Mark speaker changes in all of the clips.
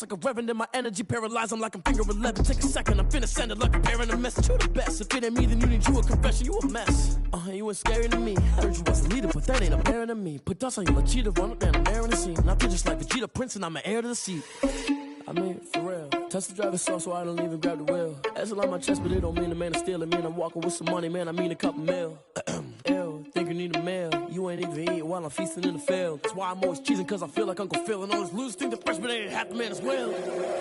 Speaker 1: Like a reverend in my energy paralyzed, I'm like I'm finger 11. Take a second, I'm finna send it like a parent a message. You the best, if it ain't me then you need you a confession. You a mess, you ain't scary to me. Heard you was a leader, but that ain't a parent to me. Put dust on you like cheetah, run up down the air in the scene. And I feel just like Vegeta Prince and I'm an heir to the seat. I mean, for real. Touch the driver's soft so I don't even grab the wheel. That's on my chest, but it don't mean the man is stealing. Man, I'm walking with some money, man, I mean a couple mil. Ew, think you need a meal. You ain't even eating while I'm feasting in the field. That's why I'm always cheesing, cause I feel like Uncle Phil. And all those losers think the freshman ain't half the man as well.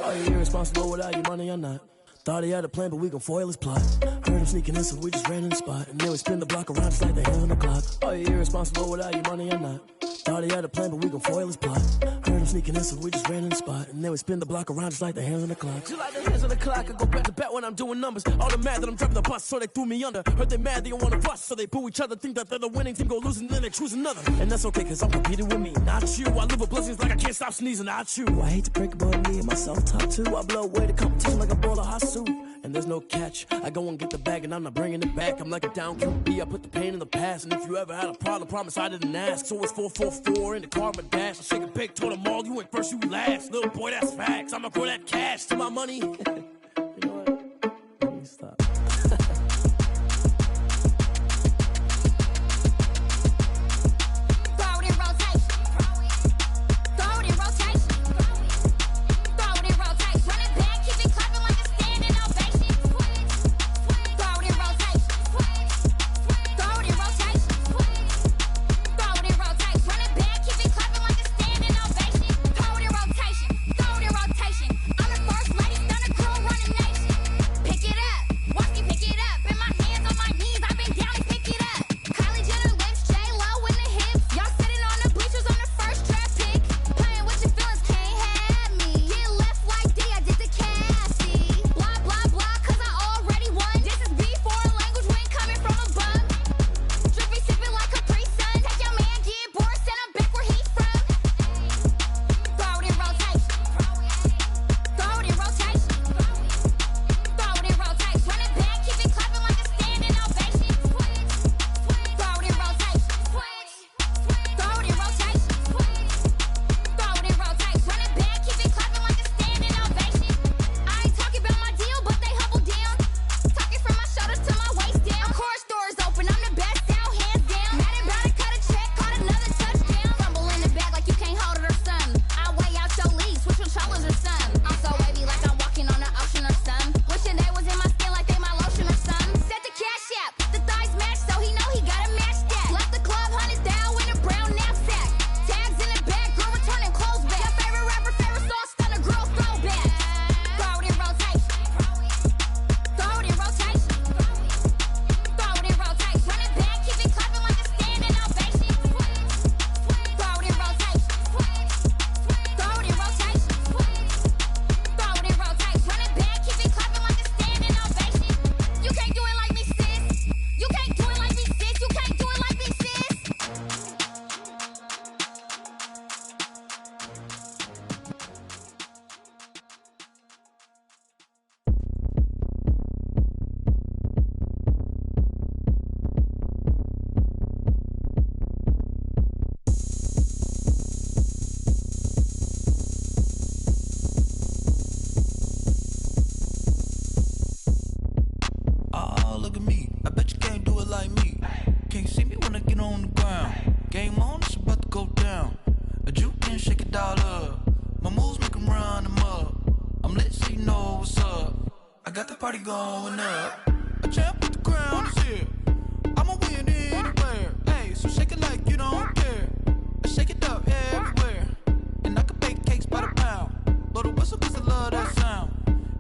Speaker 1: Are you irresponsible without your money or not? Thought he had a plan, but we gon' foil his plot. Heard him sneaking in, so we just ran in the spot. And then we spin the block around just like the hands on the clock. Are you irresponsible without your money or not? Thought he had a plan, but we gon' foil his plot. Heard him sneaking in, so we just ran in the spot. And then we spin the block around just like the hands on the clock. Just like the hands on the clock, I go back to back when I'm doing numbers. All the mad that I'm driving the bus, so they threw me under. Heard they mad, they don't wanna bust, so they boo each other. Think that they're the winning team, go losing, then they choose another. And that's okay, cause I'm competing with me, not you. I live with blessings like I can't stop sneezing, not you. I hate to break about me and my self-talk too. I blow away the competition like a bowl of hot soup. And there's no catch, I go and get the bag and I'm not bringing it back. I'm like a down QB, I put the pain in the past. And if you ever had a problem, promise I didn't ask. So it's 444 in the car, my dash. I shake a big, told them all, you went first, you last. Little boy, that's facts, I'ma throw that cash to my money. You know what, let me stop.
Speaker 2: Party going up. A champ with the crown is here. I'ma win anywhere. Hey, so shake it like you don't care. I shake it up everywhere. And I can bake cakes by the pound. Blow the whistle cause I love that sound.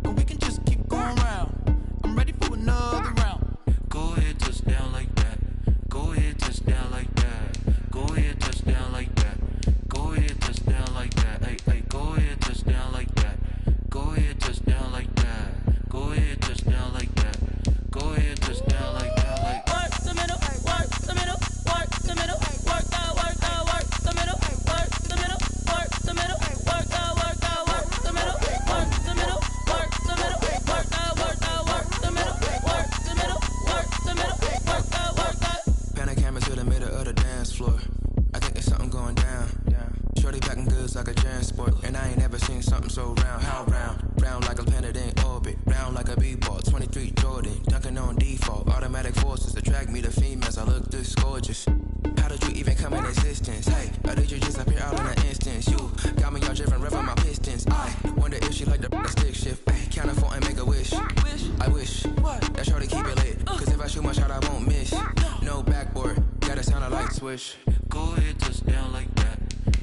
Speaker 2: And we can just keep going round. I'm ready for another round. Go ahead, touch down like that. Go ahead, touch down like that. Go ahead, touch down like that. Go ahead, touch down like that. Hey, hey, go ahead, touch down like that. Go ahead, touch down like that. Go ahead, touch down like that. Go ahead, touch down like that.
Speaker 3: round, how round? Round like a planet in orbit. Round like a b-ball, 23 Jordan. Dunking on default, automatic forces attract me to females. I look this gorgeous. How did you even come in existence? Hey, or did you just appear out in an instance? You got me all driven, revving my pistons. I wonder if she like the stick shift. Hey, count it 4 and make a wish. I wish that shorty keep it lit. Cause if I shoot my shot, I won't miss. No backboard, gotta sound a light switch.
Speaker 4: Go ahead, touch down like that.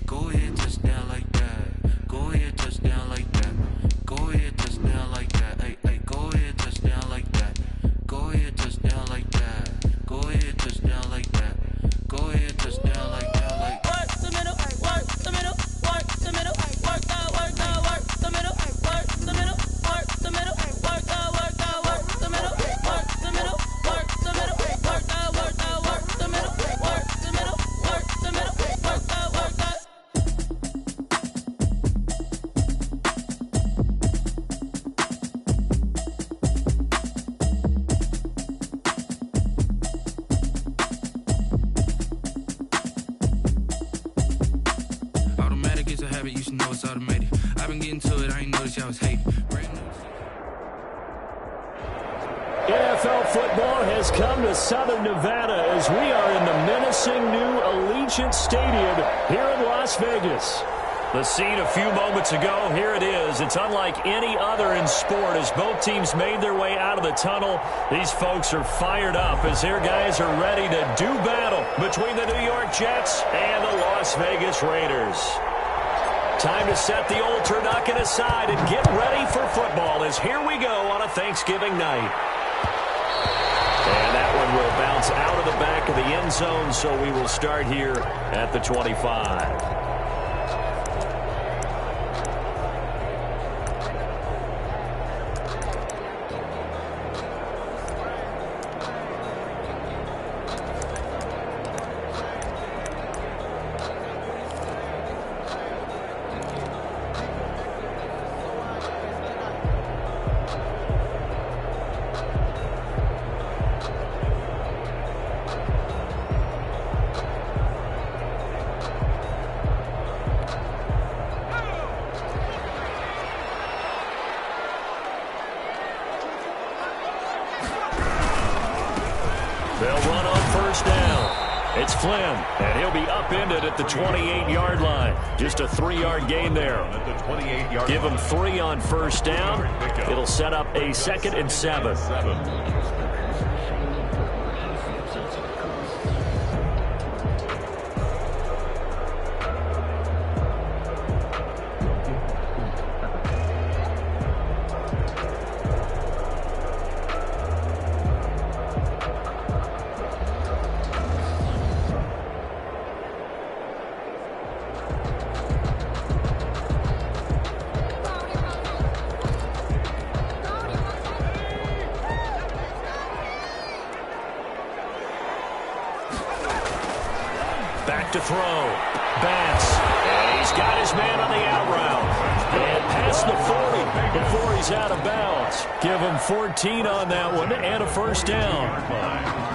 Speaker 4: Go ahead, touch down like that. Go ahead, touch down like that. Go ahead, touch down like that. Hey, hey, go ahead, touch down like that. Go ahead, touch down like that. Go ahead, touch down like that. Go ahead, touch down like that. Like
Speaker 5: work the middle, work the middle, work the middle, work the work the middle, work the middle, work the middle, work the work the middle, work the middle, work the middle, work the work the middle, work the middle, work the middle, work the work the.
Speaker 3: Automatic is a habit, you should know it's automated. I've been getting to it, I ain't noticed y'all was hating.
Speaker 6: NFL football has come to Southern Nevada as we are in the menacing new Allegiant Stadium here in Las Vegas. The scene a few moments ago, here it is. It's unlike any other in sport as both teams made their way out of the tunnel. These folks are fired up as their guys are ready to do battle between the New York Jets and the Las Vegas Raiders. Time to set the old turducken aside and get ready for football as here we go on a Thanksgiving night. And that one will bounce out of the back of the end zone, so we will start here at the 25. They'll run on first down. It's Flynn, and he'll be upended at the 28-yard line. Just a 3-yard gain there. Give him 3 on first down. It'll set up a 2nd and 7. Back to throw. Bass. And he's got his man on the out route. And past the 40 before he's out of bounds. Give him 14 on that one and a first down.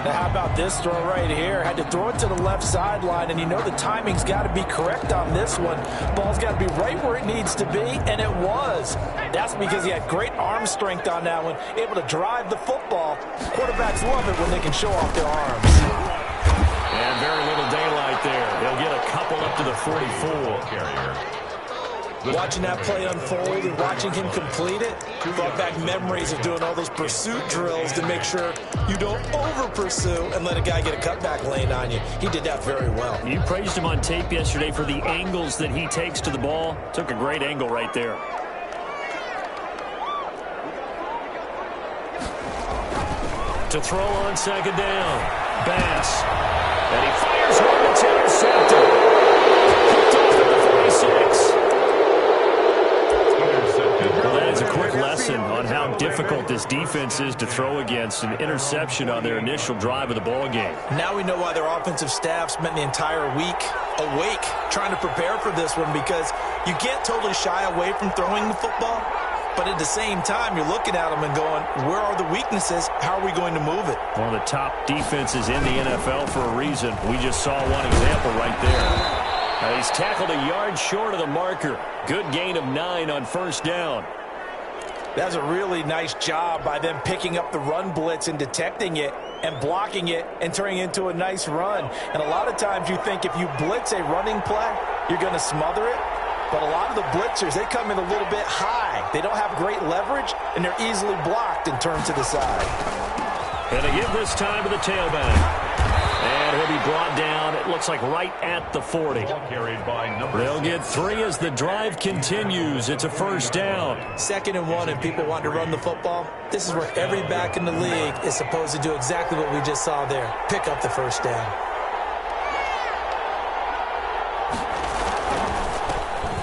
Speaker 7: Now how about this throw right here? Had to throw it to the left sideline, and you know the timing's got to be correct on this one. Ball's got to be right where it needs to be, and it was. That's because he had great arm strength on that one, able to drive the football. Quarterbacks love it when they can show off their arms.
Speaker 6: And very little daylight there. They'll get a couple up to the 44.
Speaker 7: Watching that play unfold and watching him complete it brought back memories of doing all those pursuit drills to make sure you don't over-pursue and let a guy get a cutback lane on you. He did that very well.
Speaker 6: You praised him on tape yesterday for the angles that he takes to the ball. Took a great angle right there. To throw on second down. Bass. And he fires one that's intercepted. Picked off at the 46. Well, that is a quick lesson on how difficult this defense is to throw against. An interception on their initial drive of the ball game.
Speaker 7: Now we know why their offensive staff spent the entire week awake trying to prepare for this one, because you can't totally shy away from throwing the football. But at the same time, you're looking at them and going, where are the weaknesses? How are we going to move it?
Speaker 6: One of the top defenses in the NFL for a reason. We just saw one example right there. He's tackled a yard short of the marker. Good gain of 9 on first down.
Speaker 7: That's a really nice job by them picking up the run blitz and detecting it and blocking it and turning it into a nice run. And a lot of times you think if you blitz a running play, you're going to smother it. But a lot of the blitzers, they come in a little bit high. They don't have great leverage, and they're easily blocked and turned to the side.
Speaker 6: And they give this time to the tailback. And he'll be brought down, it looks like right at the 40. They'll get 3 as the drive continues. It's a first down.
Speaker 7: 2nd and 1, and people want to run the football. This is where every back in the league is supposed to do exactly what we just saw there. Pick up the first down.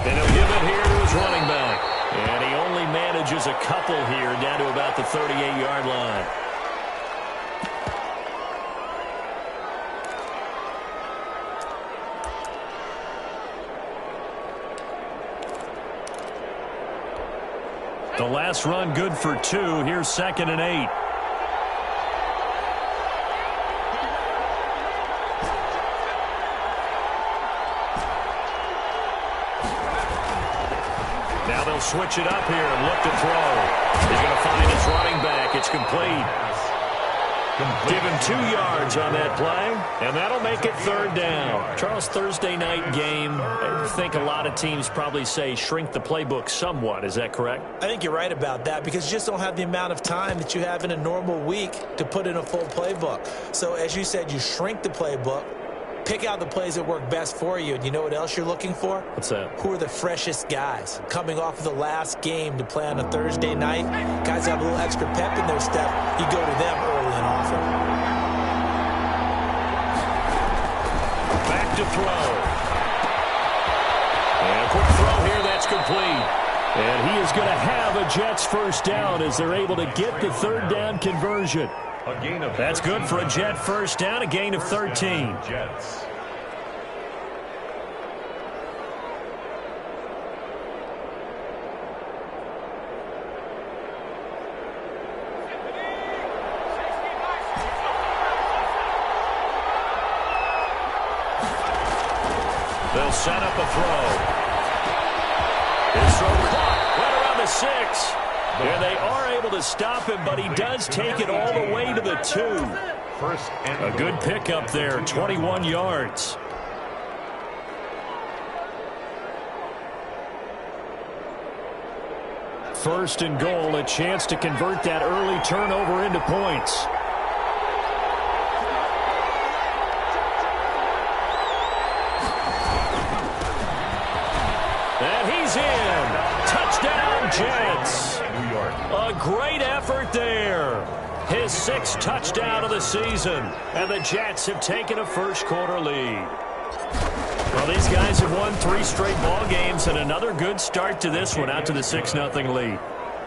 Speaker 6: And he'll give it here to his running back. And he only manages a couple here down to about the 38-yard line. The last run good for 2. Here's 2nd and 8. Now they'll switch it up here and look to throw. He's going to find his running back. It's complete. Give him 2 yards on that play, and that'll make it 3rd down. Charles, Thursday night game, I think a lot of teams probably say shrink the playbook somewhat. Is that correct?
Speaker 7: I think you're right about that because you just don't have the amount of time that you have in a normal week to put in a full playbook. So as you said, you shrink the playbook, pick out the plays that work best for you. And you know what else you're looking for?
Speaker 6: What's that?
Speaker 7: Who are the freshest guys coming off of the last game to play on a Thursday night? Guys have a little extra pep in their step. You go to them early and often.
Speaker 6: Back to throw. And a quick throw here. That's complete. And he is going to have a Jets first down as they're able to get the 3rd down conversion. That's good for a Jet first down, a gain of 13.
Speaker 8: Jets.
Speaker 6: They'll set up a throw. His throw caught right around the 6. And they are able to stop him, but he does take it all the way to the 2. A good pickup there, 21 yards. First and goal, a chance to convert that early turnover into points. And he's in. Touchdown, Jets. A great effort there. His 6th touchdown of the season. And the Jets have taken a first-quarter lead. Well, these guys have won 3 straight ball games and another good start to this one out to the 6-0 lead.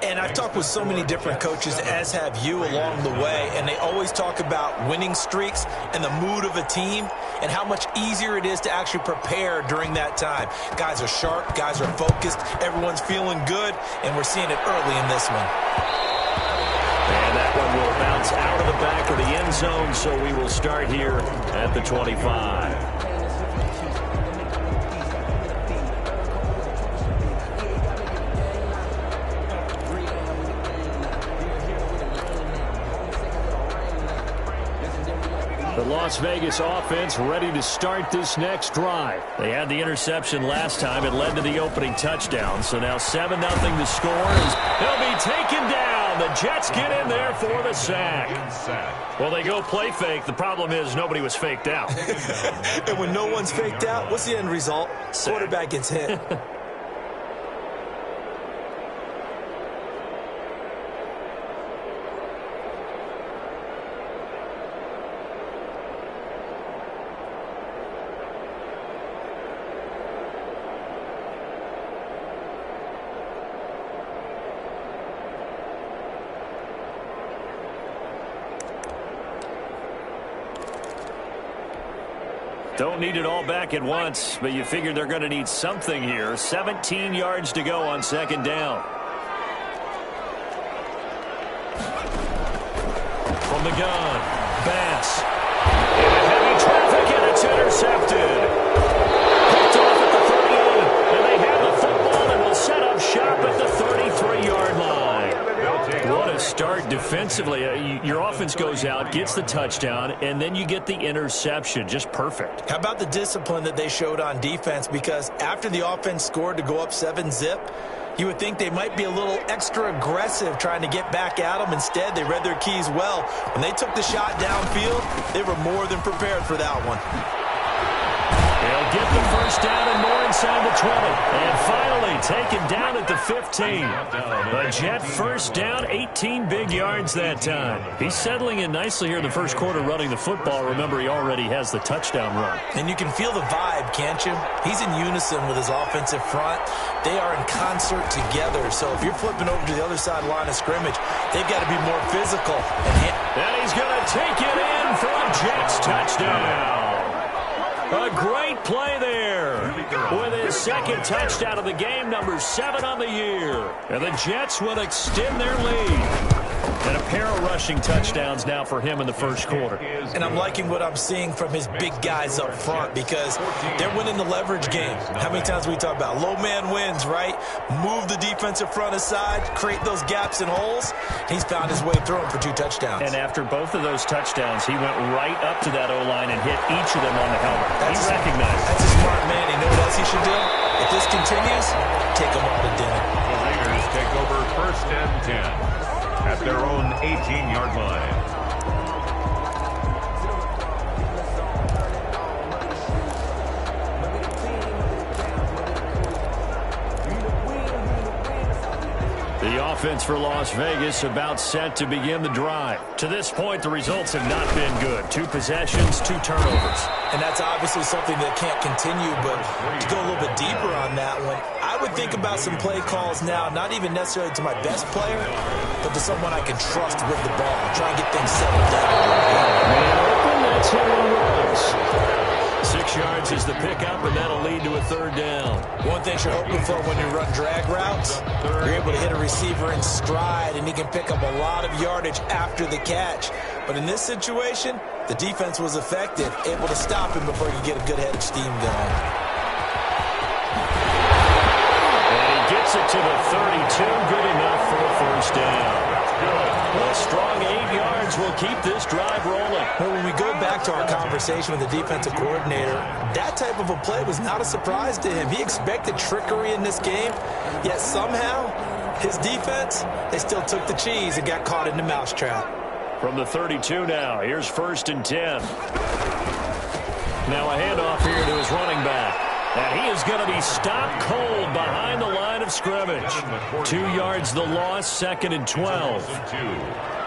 Speaker 7: And I've talked with so many different coaches, as have you along the way, and they always talk about winning streaks and the mood of a team and how much easier it is to actually prepare during that time. Guys are sharp, guys are focused, everyone's feeling good, and we're seeing it early in this one.
Speaker 6: And that one will bounce out of the back of the end zone, so we will start here at the 25. The Las Vegas offense ready to start this next drive. They had the interception last time. It led to the opening touchdown. So now 7-0 to score. He'll be taken down. The Jets get in there for the sack. Well, they go play fake. The problem is nobody was faked out.
Speaker 7: And when no one's faked out, what's the end result? Quarterback gets hit.
Speaker 6: Don't need it all back at once, but you figure they're going to need something here. 17 yards to go on 2nd down. From the gun, Bass. Into heavy traffic, and it's intercepted. Picked set up shop at the 33-yard line. What a start defensively. Your offense goes out, gets the touchdown, and then you get the interception. Just perfect.
Speaker 7: How about the discipline that they showed on defense? Because after the offense scored to go up 7-zip, you would think they might be a little extra aggressive trying to get back at them. Instead, they read their keys well. When they took the shot downfield, they were more than prepared for that one.
Speaker 6: They'll get the first down and more inside the 20. And finally taken down at the 15. A Jet first down, 18 big yards that time. He's settling in nicely here in the first quarter running the football. Remember, he already has the touchdown run.
Speaker 7: And you can feel the vibe, can't you? He's in unison with his offensive front. They are in concert together. So if you're flipping over to the other side line of scrimmage, they've got to be more physical.
Speaker 6: And he's going to take it in for a Jets touchdown. A great play there with his second touchdown of the game, number 7 on the year. And the Jets will extend their lead. And a pair of rushing touchdowns now for him in the first quarter.
Speaker 7: And I'm liking what I'm seeing from his big guys up front because they're winning the leverage game. How many times we talk about low man wins, right? Move the defensive front aside, create those gaps and holes. He's found his way through them for 2 touchdowns.
Speaker 6: And after both of those touchdowns, he went right up to that O-line and hit each of them on the helmet. He recognized.
Speaker 7: That's a smart man. You know what else he should do? If this continues, take them all to dinner.
Speaker 8: The Raiders take over first and 10 at their own 18-yard line.
Speaker 6: The offense for Las Vegas about set to begin the drive. To this point, the results have not been good. 2 possessions, 2 turnovers.
Speaker 7: And that's obviously something that can't continue, but to go a little bit deeper on that one, I would think about some play calls now, not even necessarily to my best player, but to someone I can trust with the ball. Try and get things settled down.
Speaker 6: Man open, that's how he runs. 6 yards is the pickup, and that'll lead to a 3rd down.
Speaker 7: One thing you're hoping for when you run drag routes, you're able to hit a receiver in stride, and he can pick up a lot of yardage after the catch. But in this situation, the defense was effective, able to stop him before he could get a good head of steam going.
Speaker 6: And he gets it to the 32, good enough for a first down. A strong 8 yards will keep this drive rolling.
Speaker 7: Well, when we go back to our conversation with the defensive coordinator, that type of a play was not a surprise to him. He expected trickery in this game, yet somehow his defense, they still took the cheese and got caught in the mousetrap.
Speaker 6: From the 32 now, here's 1st and 10. Now a handoff here to his running back. And he is going to be stopped cold behind the line of scrimmage. 2 yards the loss, 2nd and 12.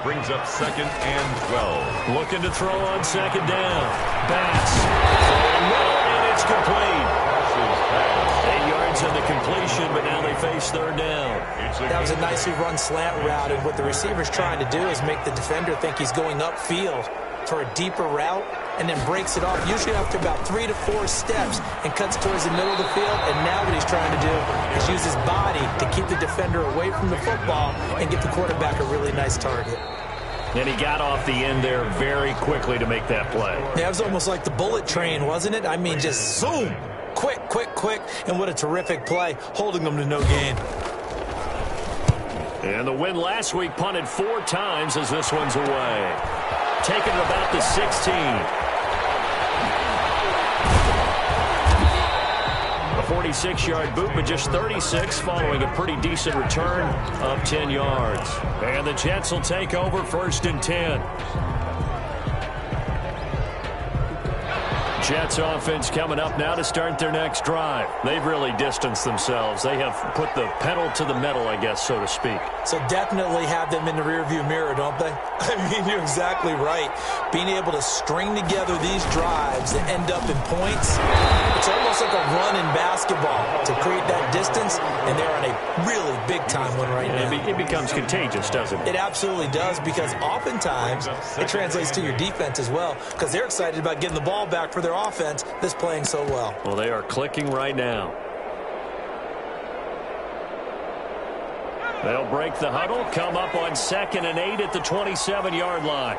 Speaker 8: Brings up 2nd and 12.
Speaker 6: Looking to throw on 2nd down. Bass. And it's complete. 8 yards on the completion, but now they face 3rd down.
Speaker 7: That was a nicely run slant route, and what the receiver's trying to do is make the defender think he's going upfield for a deeper route, and then breaks it off, usually after about 3 to 4 steps, and cuts towards the middle of the field. And now what he's trying to do is use his body to keep the defender away from the football and get the quarterback a really nice target.
Speaker 6: And he got off the end there very quickly to make that play.
Speaker 7: Yeah, it was almost like the bullet train, wasn't it? I mean, just zoom, quick, and what a terrific play, holding them to no gain.
Speaker 6: And the win last week punted 4 times as this one's away. Taken at about the 16. A 46-yard boot, but just 36 following a pretty decent return of 10 yards. And the Jets will take over 1st and 10. Jets offense coming up now to start their next drive. They've really distanced themselves. They have put the pedal to the metal, I guess, so to speak.
Speaker 7: So definitely have them in the rearview mirror, don't they? I mean, you're exactly right. Being able to string together these drives that end up in points, it's almost like a run in basketball to create that distance, and they're on a really big-time one right now.
Speaker 6: It becomes contagious, doesn't it?
Speaker 7: It absolutely does, because oftentimes it translates to your defense as well, because they're excited about getting the ball back for their offense that's playing so well.
Speaker 6: Well, they are clicking right now. They'll break the huddle, come up on 2nd and 8 at the 27-yard line.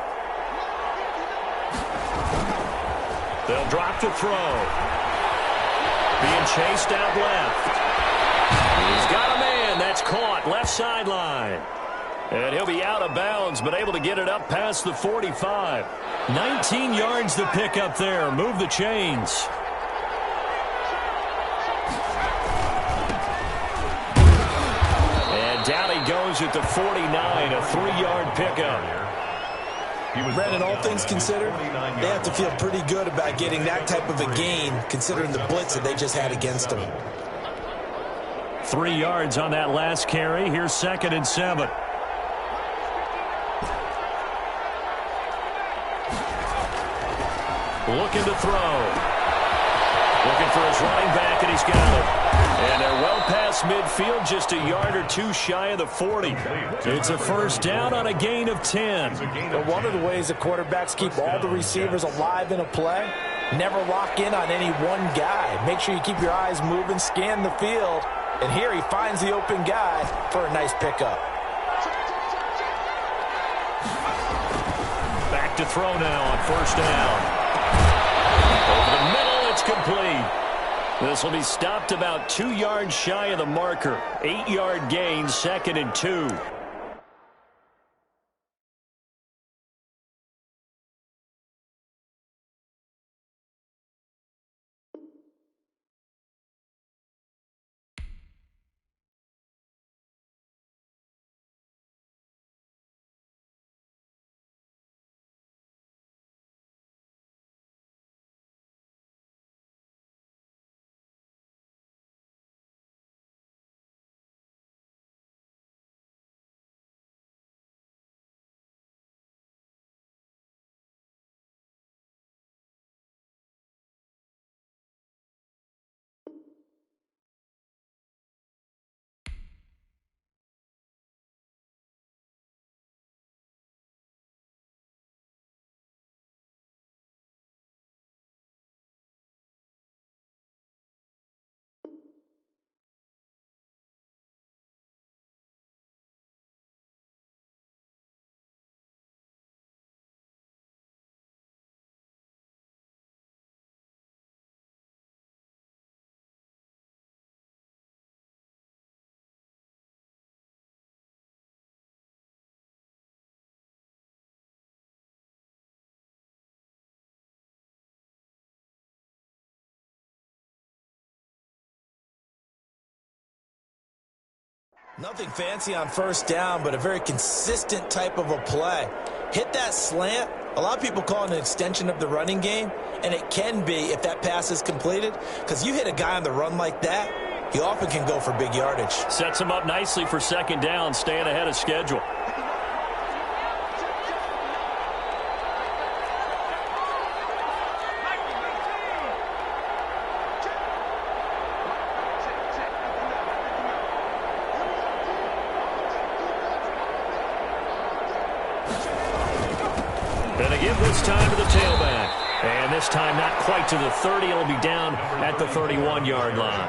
Speaker 6: They'll drop to throw. Being chased out left. He's got a man. That's caught. Left sideline. And he'll be out of bounds, but able to get it up past the 45. 19 yards to pick up there. Move the chains. And down he goes at the 49, a 3-yard pickup.
Speaker 7: Brandon, all things considered, they have to feel pretty good about getting that type of a gain, considering the blitz that they just had against them.
Speaker 6: 3 yards on that last carry. Here's 2nd and 7. Looking to throw. Looking for his running back, and he's got it. And they're well past midfield, just a yard or two shy of the 40. It's a first down on a gain of 10.
Speaker 7: But one of the ways the quarterbacks keep all the receivers alive in a play, never lock in on any one guy. Make sure you keep your eyes moving, scan the field. And here he finds the open guy for a nice pickup.
Speaker 6: Back to throw now on first down. Over the middle, it's complete. This will be stopped about 2 yards shy of the marker. 8-yard gain, 2nd and 2.
Speaker 7: Nothing fancy on first down, but a very consistent type of a play. Hit that slant. A lot of people call it an extension of the running game, and it can be if that pass is completed, because you hit a guy on the run like that, he often can go for big yardage.
Speaker 6: Sets him up nicely for 2nd down, staying ahead of schedule. This time to the tailback. And this time not quite to the 30. It'll be down at the 31-yard line.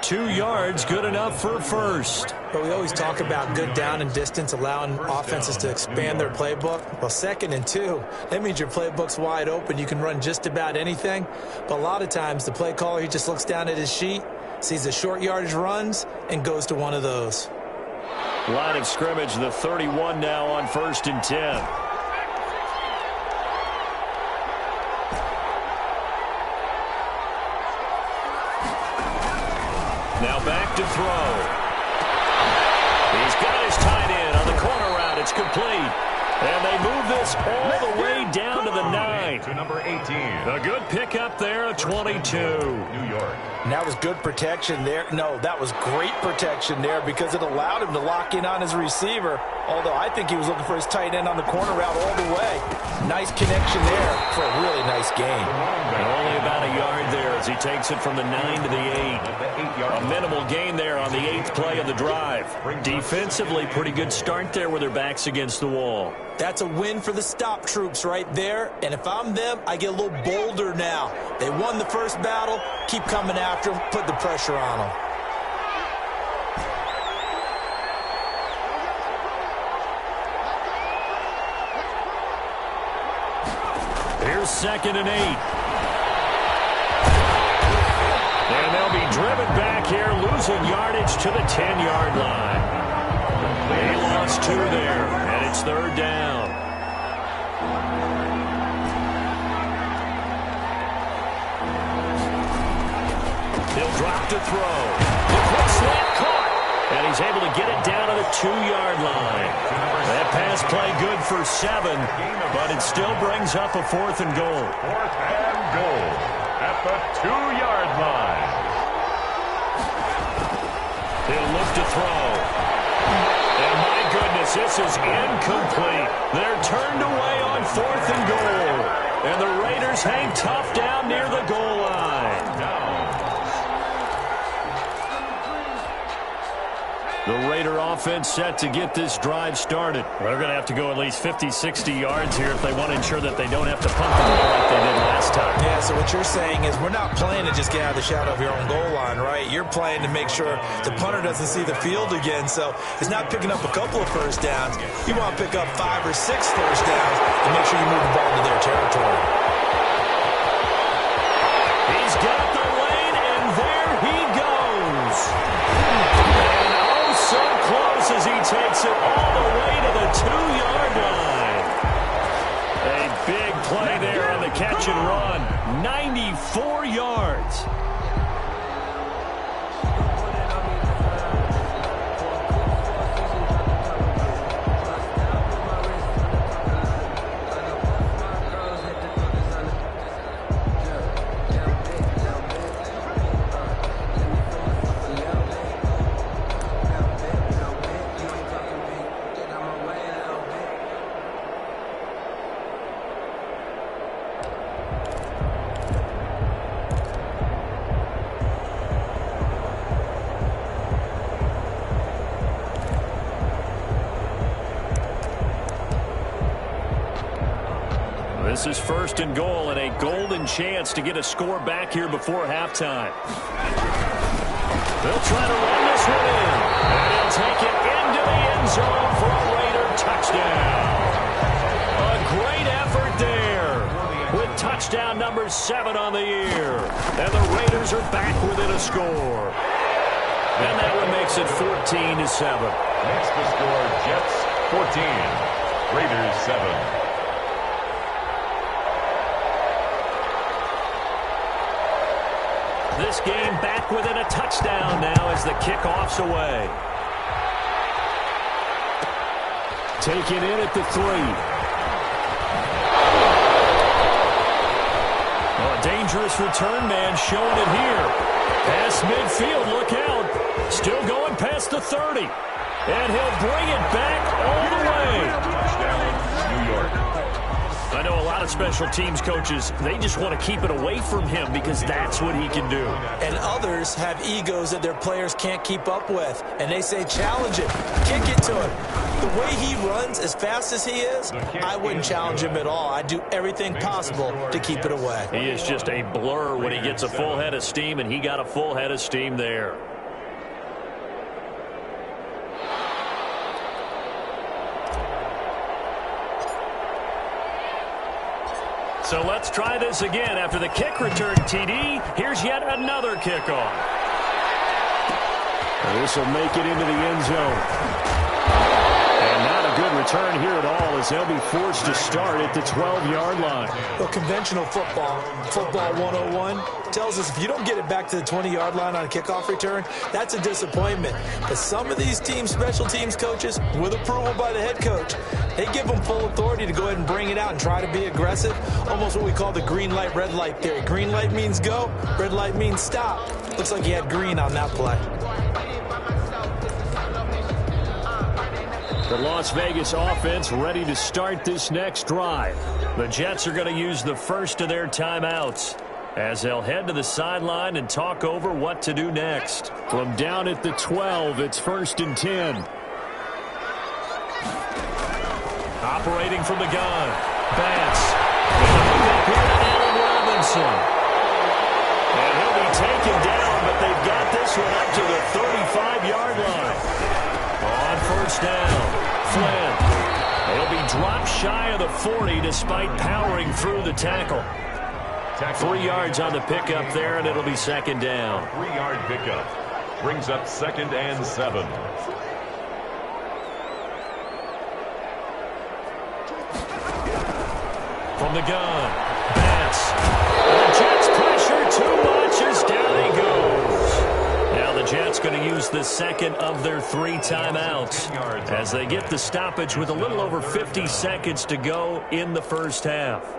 Speaker 6: 2 yards, good enough for first.
Speaker 7: But we always talk about good down and distance, allowing offenses to expand their playbook. Well, 2nd and 2, that means your playbook's wide open. You can run just about anything. But a lot of times the play caller, he just looks down at his sheet, sees the short yardage runs, and goes to one of those.
Speaker 6: Line of scrimmage, the 31 now on 1st and 10. Now back to throw. He's got his tight end on the corner route. It's complete. And they move this all the way down to the 9.
Speaker 8: To number 18.
Speaker 6: A good pickup there, a 22.
Speaker 8: New York.
Speaker 7: And that was good protection there. No, that was great protection there because it allowed him to lock in on his receiver. Although I think he was looking for his tight end on the corner route all the way. Nice connection there for a really nice gain.
Speaker 6: And only about a yard there as he takes it from the 9 to the 8. A minimal gain there on the 8th play of the drive. Defensively, pretty good start there with their backs against the wall.
Speaker 7: That's a win for the stop troops right there. And if I'm them, I get a little bolder now. They won the first battle. Keep coming after them. Put the pressure on them.
Speaker 6: Here's 2nd and 8. And they'll be driven back here, losing losing yardage to the 10-yard line. He lost 2 there, and it's 3rd down. He'll drop to throw. The quick slant caught, and he's able to get it down to the 2-yard line. That pass play good for 7, but it still brings up a 4th and goal.
Speaker 8: 4th and goal at the 2-yard line.
Speaker 6: He'll look to throw. And my goodness, this is incomplete. They're turned away on 4th and goal. And the Raiders hang tough down near the goal line. The Raider offense set to get this drive started. They're going to have to go at least 50, 60 yards here if they want to ensure that they don't have to punt the ball like they did last time.
Speaker 7: Yeah, so what you're saying is we're not playing to just get out of the shadow of your own goal line, right? You're playing to make sure the punter doesn't see the field again. So it's not picking up a couple of first downs. You want to pick up 5 or 6 first downs and make sure you move the ball into their territory.
Speaker 6: He's got the lane, and there he goes. So close as he takes it all the way to the 2-yard line. A big play there on the catch and run. 94 yards. This is 1st and goal and a golden chance to get a score back here before halftime. They'll try to run this one in. And he'll take it into the end zone for a Raider touchdown. A great effort there with touchdown number 7 on the year. And the Raiders are back within a score. And that one makes it 14-7.
Speaker 8: Makes the score Jets 14, Raiders 7.
Speaker 6: This game back within a touchdown now as the kickoff's away. Taken in at the 3. Oh, a dangerous return man showing it here. Past midfield, look out. Still going past the 30. And he'll bring it back all the way.
Speaker 8: Touchdown, New York.
Speaker 6: I know a lot of special teams coaches, they just want to keep it away from him because that's what he can do.
Speaker 7: And others have egos that their players can't keep up with. And they say, challenge it, kick it to him. The way he runs as fast as he is, I wouldn't challenge him at all. I'd do everything possible to keep it away.
Speaker 6: He is just a blur when he gets a full head of steam, and he got a full head of steam there. So let's try this again. After the kick return, TD, here's yet another kickoff. This will make it into the end zone. And not a good return here at all as they'll be forced to start at the 12-yard line.
Speaker 7: Well, conventional football 101, tells us if you don't get it back to the 20-yard line on a kickoff return, that's a disappointment. But some of these teams, special teams coaches, with approval by the head coach, they give them full authority to go ahead and bring it out and try to be aggressive. Almost what we call the green light, red light theory. Green light means go, red light means stop. Looks like he had green on that play.
Speaker 6: The Las Vegas offense ready to start this next drive. The Jets are going to use the first of their timeouts as they'll head to the sideline and talk over what to do next. From down at the 12, it's 1st and 10. Operating from the gun. Bats. And here to Allen Robinson. And he'll be taken down, but they've got this one up to the 35-yard line. On 1st down. Flynn. He'll be dropped shy of the 40 despite powering through the tackle. 3 yards on the pickup there, and it'll be 2nd down.
Speaker 8: 3-yard pickup. brings up 2nd and 7.
Speaker 6: From the gun, Bass. The Jets pressure too much as down he goes. Now the Jets going to use the second of their 3 timeouts as they get the stoppage with a little over 50 seconds to go in the first half.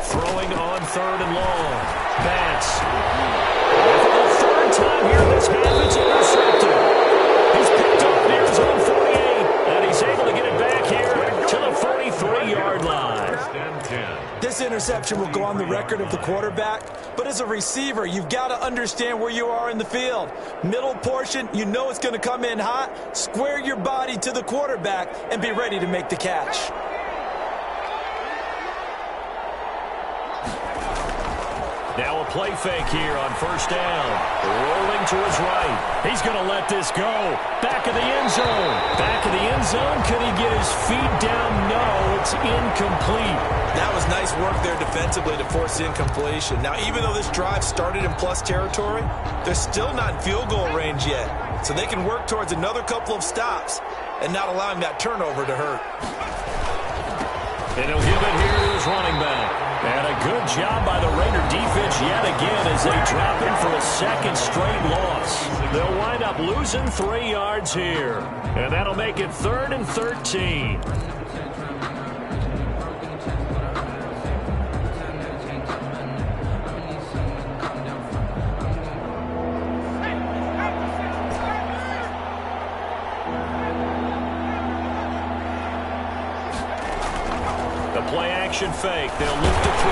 Speaker 6: Throwing on 3rd and long. Bass. For the 3rd time here this half, it's intercepted. He's picked off near his own 48, and he's able to get it back here to the 43-yard line.
Speaker 7: This interception will go on the record of the quarterback, but as a receiver, you've got to understand where you are in the field. Middle portion, you know it's going to come in hot. Square your body to the quarterback and be ready to make the catch.
Speaker 6: Now a play fake here on 1st down. Rolling to his right. He's going to let this go. Back of the end zone. Back of the end zone. Could he get his feet down? No, it's incomplete.
Speaker 7: That was nice work there defensively to force the incompletion. Now, even though this drive started in plus territory, they're still not in field goal range yet. So they can work towards another couple of stops and not allowing that turnover to hurt.
Speaker 6: And he'll give it here to his running back. And a good job by the Raider defense yet again as they drop him for a 2nd straight loss. They'll wind up losing 3 yards here. And that'll make it 3rd and 13. Play-action fake. They'll look to throw.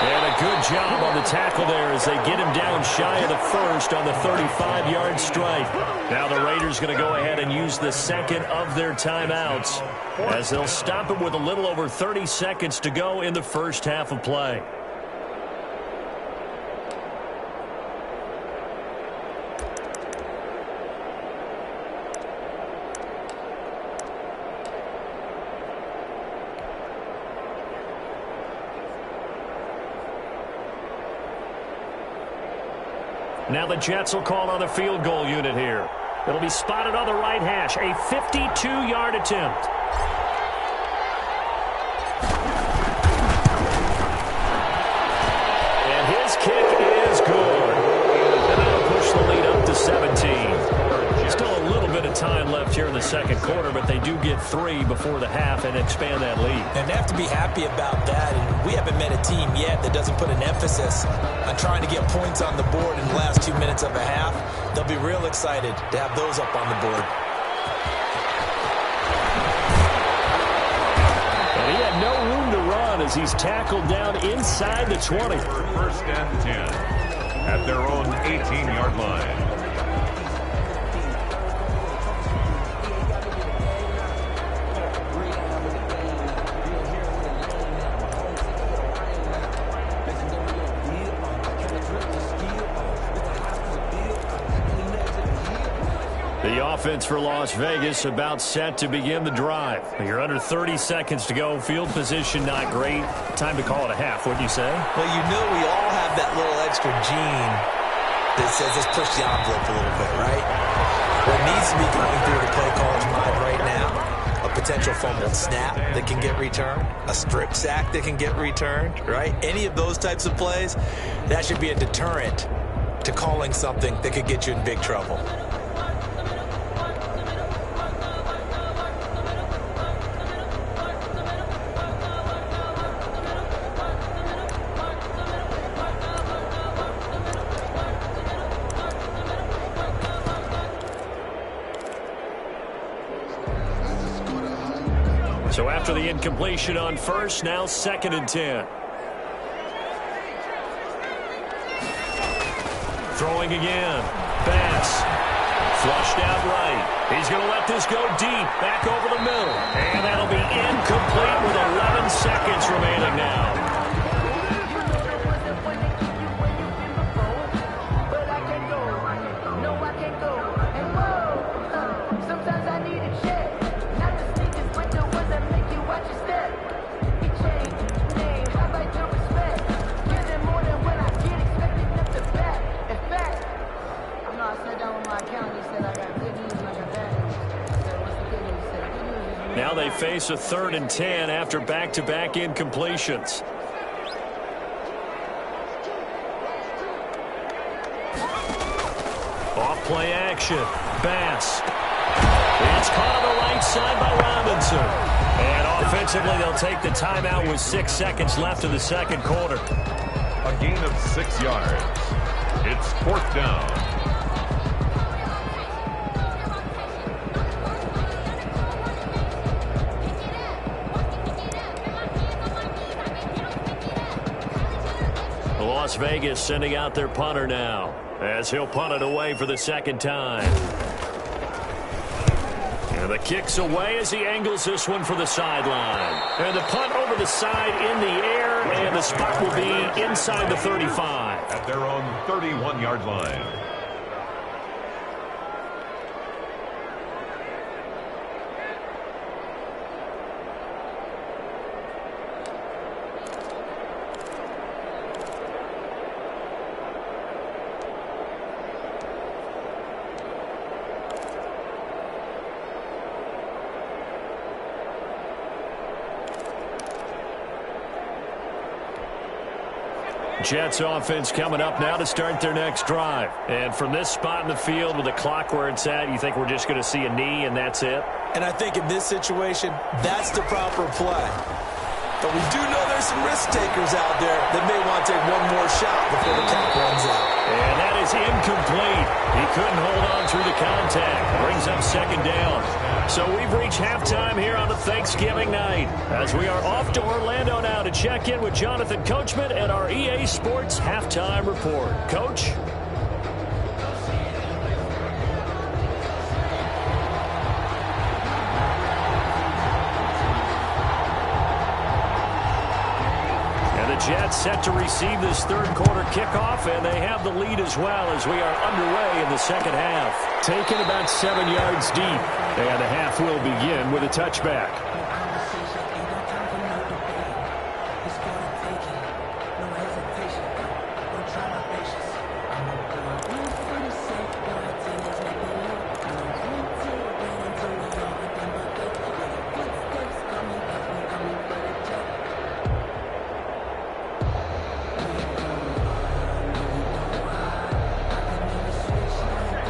Speaker 6: And a good job on the tackle there as they get him down shy of the 1st on the 35-yard strike. Now the Raiders going to go ahead and use the 2nd of their timeouts as they'll stop him with a little over 30 seconds to go in the first half of play. Now the Jets will call on the field goal unit here. It'll be spotted on the right hash. A 52-yard attempt. And his kick is good. And that'll push the lead up to 17. Still a little bit of time left here in the 2nd quarter, but they do get 3 before the half and expand that lead.
Speaker 7: And they have to be happy about that. And we haven't met a team yet that doesn't put an emphasis on trying to get points on the board in the last 2 minutes of a half. They'll be real excited to have those up on the board.
Speaker 6: And he had no room to run as he's tackled down inside the 20.
Speaker 8: 1st and 10 at their own 18-yard line.
Speaker 6: The offense for Las Vegas about set to begin the drive. You're under 30 seconds to go. Field position not great. Time to call it a half, wouldn't you say?
Speaker 7: Well, you know we all have that little extra gene that says let's push the envelope a little bit, right? What needs to be going through the play caller's mind right now, a potential fumbled snap that can get returned, a strip sack that can get returned, right? Any of those types of plays, that should be a deterrent to calling something that could get you in big trouble.
Speaker 6: So after the incompletion on 1st, now 2nd and 10. Throwing again. Bass. Flushed out right. He's going to let this go deep. Back over the middle. And that'll be incomplete with 11 seconds remaining now. face a 3rd and 10 after back-to-back incompletions. Off-play action. Bass. It's caught on the right side by Robinson. And offensively, they'll take the timeout with 6 seconds left in the second quarter.
Speaker 8: A gain of 6 yards. It's 4th down.
Speaker 6: Las Vegas sending out their punter now, as he'll punt it away for the second time. And the kick's away as he angles this one for the sideline. And the punt over the side in the air, and the spot will be inside the 35.
Speaker 8: At their own 31-yard line.
Speaker 6: Jets offense coming up now to start their next drive. And from this spot in the field with the clock where it's at, you think we're just going to see a knee and that's it?
Speaker 7: And I think in this situation, that's the proper play. But we do know there's some risk takers out there that may want to take one more shot before the clock runs out.
Speaker 6: And that is incomplete. He couldn't hold on through the contact. Brings up second down. So we've reached halftime here on a Thanksgiving night, as we are off to Orlando now to check in with Jonathan Coachman and our EA Sports Halftime Report. Coach? Jets set to receive this third quarter kickoff, and they have the lead as well as we are underway in the second half. Taken about 7 yards deep, and the half will begin with a touchback.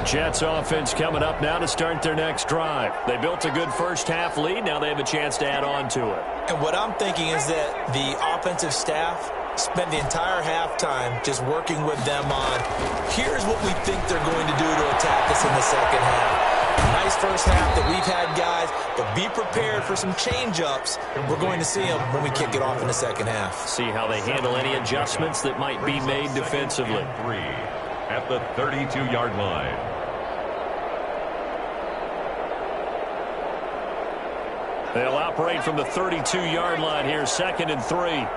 Speaker 6: Jets offense coming up now to start their next drive. They built a good first half lead. Now they have a chance to add on to it.
Speaker 7: And what I'm thinking is that the offensive staff spent the entire halftime just working with them on, here's what we think they're going to do to attack us in the second half. Nice first half that we've had, guys, but be prepared for some change-ups. We're going to see them when we kick it off in the second half.
Speaker 6: See how they handle any adjustments that might be made defensively.
Speaker 8: 3 at the 32-yard line.
Speaker 6: They'll operate from the 32-yard line here, 2nd and 3. And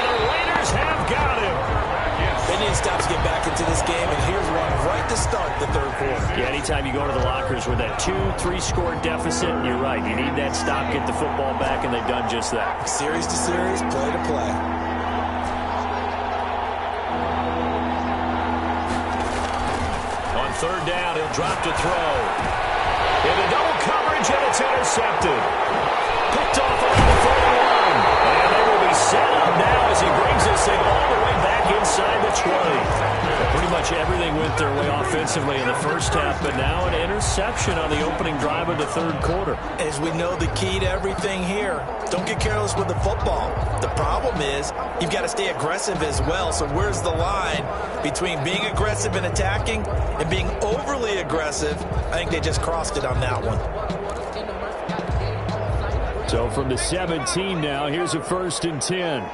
Speaker 6: the Raiders have got him.
Speaker 7: They need to stop to get back into this game, and here's one right to start the third quarter.
Speaker 6: Yeah, anytime you go to the lockers with that 2-3 score deficit, you're right. You need that stop, get the football back, and they've done just that.
Speaker 7: Series to series, play to play.
Speaker 6: On third down, he'll drop to throw. Into double coverage, and it's intercepted. Picked off around the 41. And they will be set up now as he brings this thing all the way back inside the 20. Pretty much everything went their way offensively in the first half, but now an interception on the opening drive of the third quarter.
Speaker 7: As we know, the key to everything here, don't get careless with the football. The problem is you've got to stay aggressive as well. So where's the line between being aggressive and attacking and being overly aggressive? I think they just crossed it on that one.
Speaker 6: So from the 17 now, here's a 1st and 10.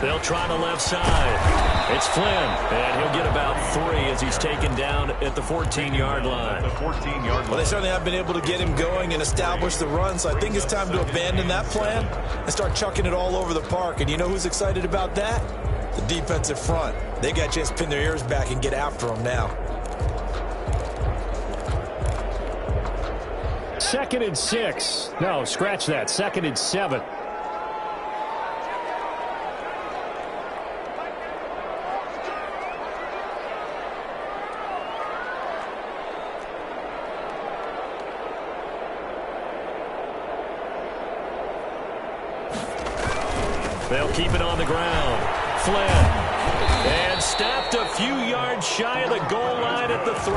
Speaker 6: They'll try the left side. It's Flynn, and he'll get about 3 as he's taken down at the 14-yard line.
Speaker 8: The 14-yard line.
Speaker 7: Well, they certainly have been able to get him going and establish the run, so I think it's time to abandon that plan and start chucking it all over the park. And you know who's excited about that? The defensive front, they got a chance to pin their ears back and get after them now.
Speaker 6: 2nd and 6. No, scratch that. 2nd and 7. They'll keep it on the ground. Flynn. And stopped a few yards shy of the goal line at the 3.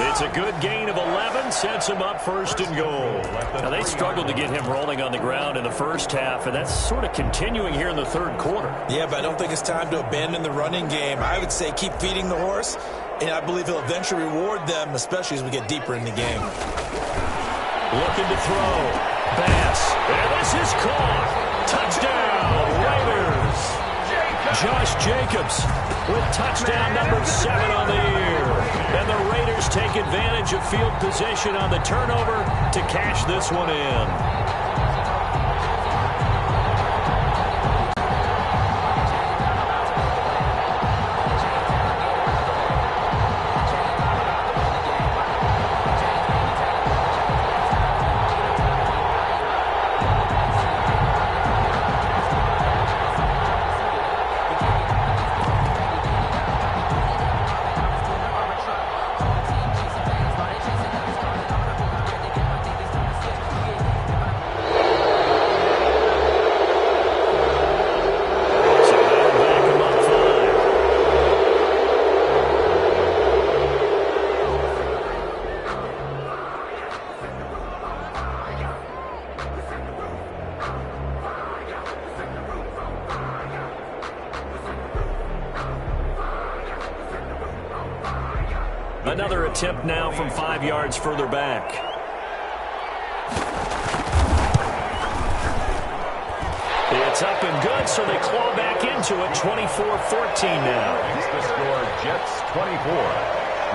Speaker 6: It's a good gain of 11. Sets him up 1st and goal. Now, they struggled to get him rolling on the ground in the first half, and that's sort of continuing here in the 3rd quarter.
Speaker 7: Yeah, but I don't think it's time to abandon the running game. I would say keep feeding the horse, and I believe he'll eventually reward them, especially as we get deeper in the game.
Speaker 6: Looking to throw. Bass. And this is caught. Touchdown, Raiders. Josh Jacobs with touchdown number 7 on the year. And the Raiders take advantage of field position on the turnover to cash this one in. Another attempt now from 5 yards further back. It's up and good, so they claw back into it. 24-14 now.
Speaker 8: It's the score, Jets 24,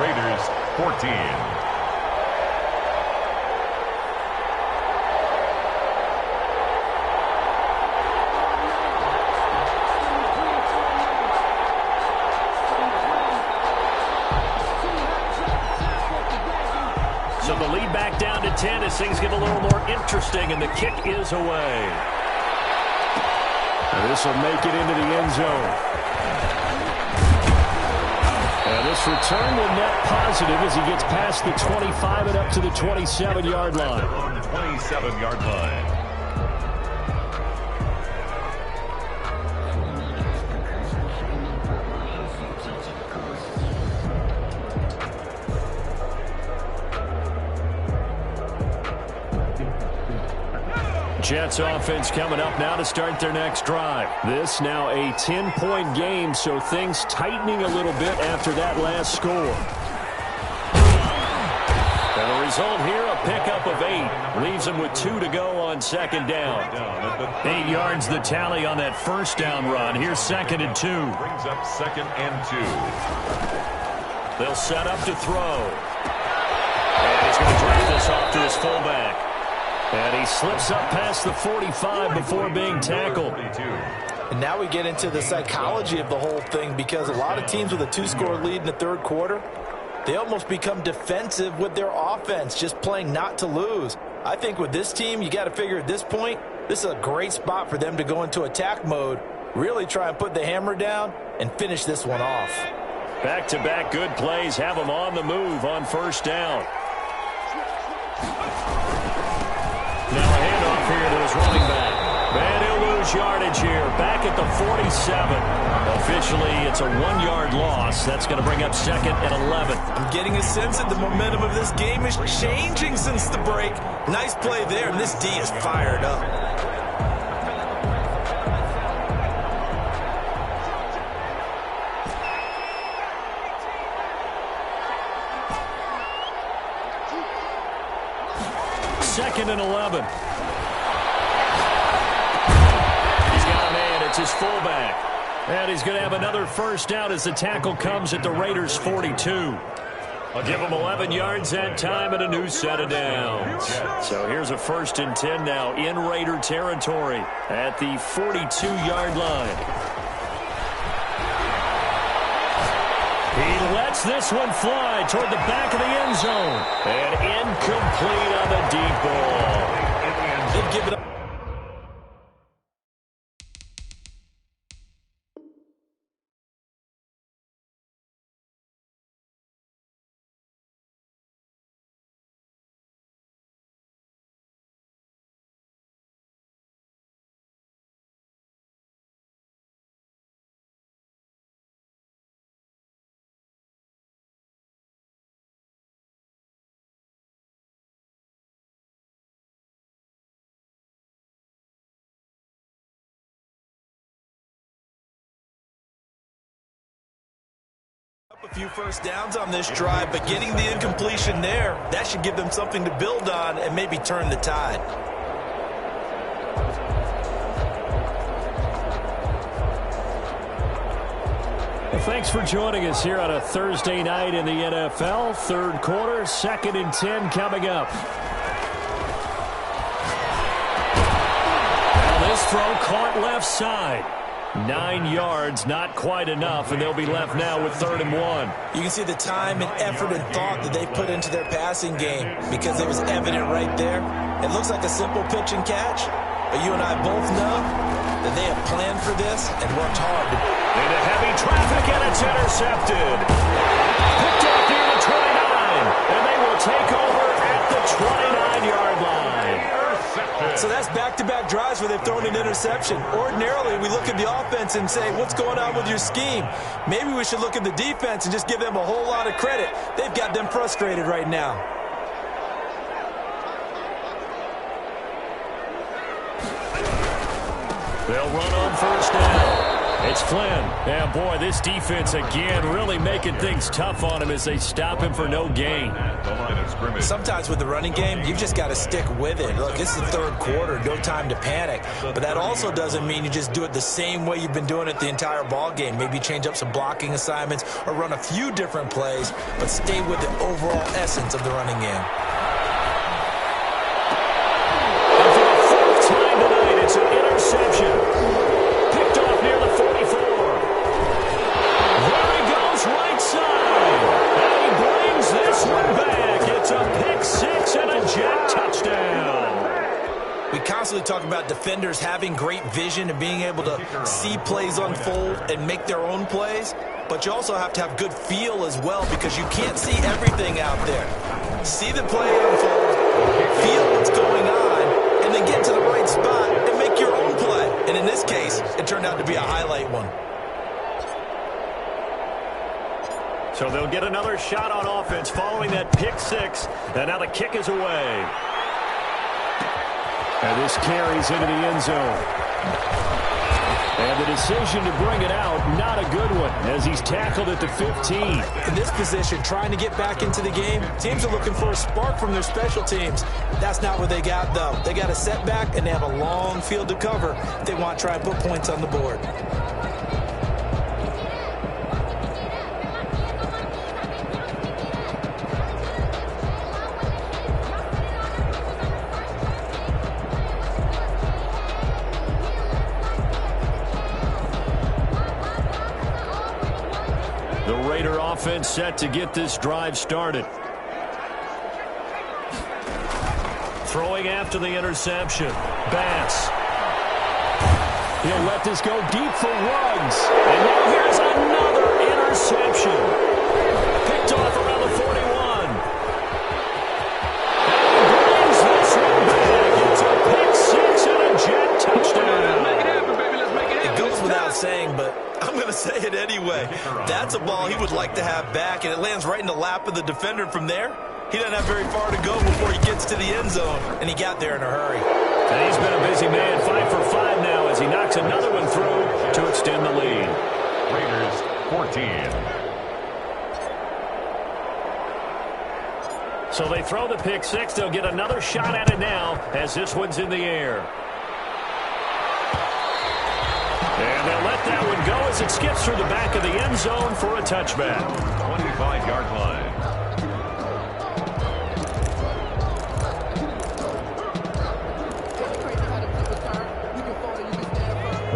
Speaker 8: Raiders 14.
Speaker 6: So the lead back down to 10 as things get a little more interesting, and the kick is away. And this will make it into the end zone. And this return will net positive as he gets past the 25 and up to the 27-yard line.
Speaker 8: 27-yard line.
Speaker 6: Jets offense coming up now to start their next drive. This now a 10-point game, so things tightening a little bit after that last score. And the result here, a pickup of 8. Leaves them with 2 to go on 2nd down. 8 yards the tally on that 1st down run. Here's 2nd and 2.
Speaker 8: Brings up 2nd and 2.
Speaker 6: They'll set up to throw. And he's going to drop this off to his fullback. And he slips up past the 45 before being tackled.
Speaker 7: And now we get into the psychology of the whole thing, because a lot of teams with a 2-score lead in the 3rd quarter, they almost become defensive with their offense, just playing not to lose. I think with this team, you got to figure at this point, this is a great spot for them to go into attack mode, really try and put the hammer down and finish this one off.
Speaker 6: Back-to-back good plays have them on the move on 1st down. Now a handoff here to his running back. And he'll lose yardage here. Back at the 47. Officially, it's a 1-yard loss. That's going to bring up 2nd and 11.
Speaker 7: I'm getting a sense that the momentum of this game is changing since the break. Nice play there, and this D is fired up.
Speaker 6: Second and 11. He's got a man. It's his fullback. And he's going to have another 1st down as the tackle comes at the Raiders' 42. I'll give him 11 yards that time and a new set of downs. So here's a 1st and 10 now in Raider territory at the 42-yard line. He lets this one fly toward the back of the end zone. And incomplete on the deep ball.
Speaker 7: They've given up. A few first downs on this drive, but getting the incompletion there, that should give them something to build on and maybe turn the tide.
Speaker 6: Well, thanks for joining us here on a Thursday night in the NFL. Third quarter, 2nd and 10 coming up. Now this throw caught left side. 9 yards, not quite enough, and they'll be left now with 3rd and 1.
Speaker 7: You can see the time and effort and thought that they put into their passing game because it was evident right there. It looks like a simple pitch and catch, but you and I both know that they have planned for this and worked hard.
Speaker 6: Into heavy traffic, and it's intercepted. Picked up near the 29, and they will take over at the 29-yard line.
Speaker 7: So that's back-to-back drives where they've thrown an interception. Ordinarily, we look at the offense and say, what's going on with your scheme? Maybe we should look at the defense and just give them a whole lot of credit. They've got them frustrated right now.
Speaker 6: They'll run on 1st down. It's Flynn. Yeah, boy, this defense again really making things tough on him as they stop him for no gain.
Speaker 7: Sometimes with the running game, you've just got to stick with it. Look, it's the 3rd quarter, no time to panic. But that also doesn't mean you just do it the same way you've been doing it the entire ball game. Maybe change up some blocking assignments or run a few different plays, but stay with the overall essence of the running game.
Speaker 6: And for the 4th time tonight, it's an interception. Picked off near the 44. There he goes right side. And he brings this one back. It's a pick 6 and a jet touchdown.
Speaker 7: We constantly talk about defenders having great vision and being able to see plays unfold and make their own plays, but you also have to have good feel as well because you can't see everything out there. See the play unfold, feel what's going on, and then get to the right spot and make your own play. And in this case, it turned out to be a highlight one.
Speaker 6: So they'll get another shot on offense following that pick 6, and now the kick is away. And this carries into the end zone. And the decision to bring it out, not a good one, as he's tackled at the 15.
Speaker 7: In this position, trying to get back into the game, teams are looking for a spark from their special teams. That's not what they got, though. They got a setback, and they have a long field to cover if they want to try and put points on the board.
Speaker 6: Offense set to get this drive started. Throwing after the interception. Bass. He'll let this go deep for Ruggs. And now here's another interception. Picked off around the 41. And he brings this one back. It's a pick 6 and a jet touchdown.
Speaker 7: It goes without saying, but I'm going to say it anyway. That's a ball he would like to have back, and it lands right in the lap of the defender. From there, he doesn't have very far to go before he gets to the end zone, and he got there in a hurry.
Speaker 6: And he's been a busy man, 5 for 5 now as he knocks another one through to extend the lead.
Speaker 8: Raiders 14.
Speaker 6: So they throw the pick 6. They'll get another shot at it now as this one's in the air. And they'll let that one go as it skips through the back of the end zone for a touchback.
Speaker 8: 25-yard line.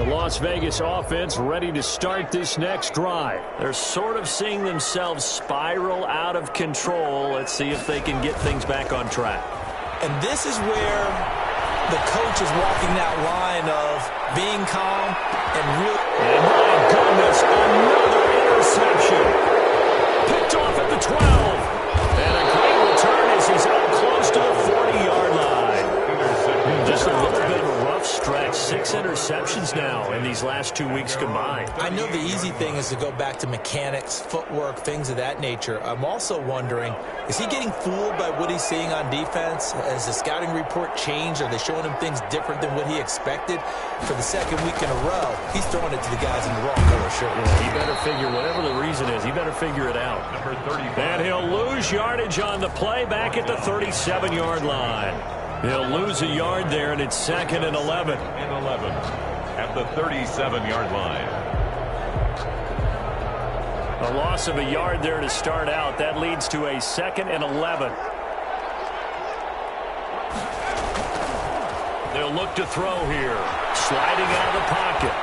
Speaker 6: The Las Vegas offense ready to start this next drive. They're sort of seeing themselves spiral out of control. Let's see if they can get things back on track.
Speaker 7: And this is where the coach is walking that line of being calm and real.
Speaker 6: And my goodness, another interception. Picked off at the 12. And a great return as he's out close to the 40-yard line. Just a little bit of a rough stretch. 6 interceptions now in these last 2 weeks combined.
Speaker 7: I know the easy thing is to go back to mechanics, footwork, things of that nature. I'm also wondering, is he getting fooled by what he's seeing on defense? Has the scouting report changed? Are they showing him things different than what he expected? For the second week in a row, he's throwing it to the guys in the wrong color shirt.
Speaker 6: Yeah, he better figure, whatever the reason is, he better figure it out.
Speaker 8: Number 35.
Speaker 6: And he'll lose yardage on the play back at the 37-yard line. He'll lose a yard there, and it's 2nd and 11.
Speaker 8: At the 37-yard line.
Speaker 6: A loss of a yard there to start out. That leads to a 2nd and 11. They'll look to throw here. Sliding out of the pocket.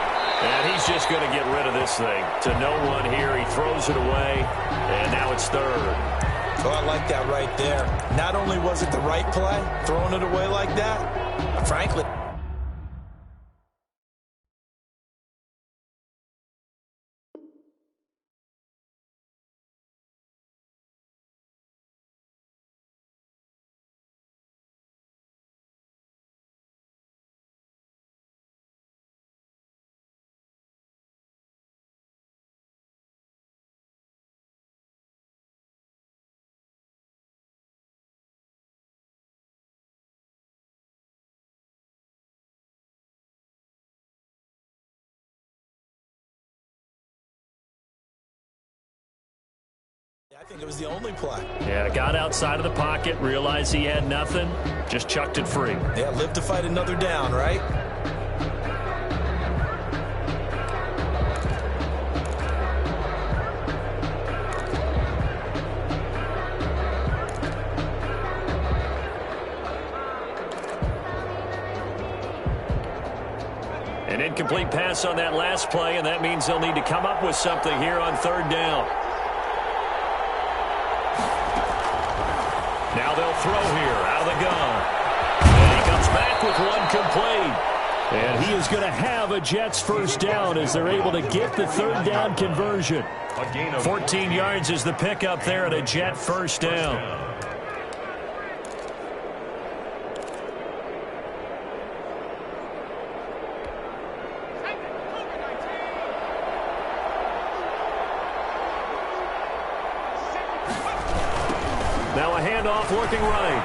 Speaker 6: And he's just going to get rid of this thing. To no one here. He throws it away. And now it's 3rd.
Speaker 7: Oh, I like that right there. Not only was it the right play, throwing it away like that, but frankly, I think it was the only play.
Speaker 6: Yeah, got outside of the pocket, realized he had nothing, just chucked it free.
Speaker 7: Yeah, live to fight another down, right?
Speaker 6: An incomplete pass on that last play, and that means they'll need to come up with something here on 3rd down. Now they'll throw here out of the gun. And he comes back with one complete. And he is going to have a Jets first down as they're able to get the 3rd down conversion. 14 yards is the pickup there at a Jet first down. Now a handoff working right.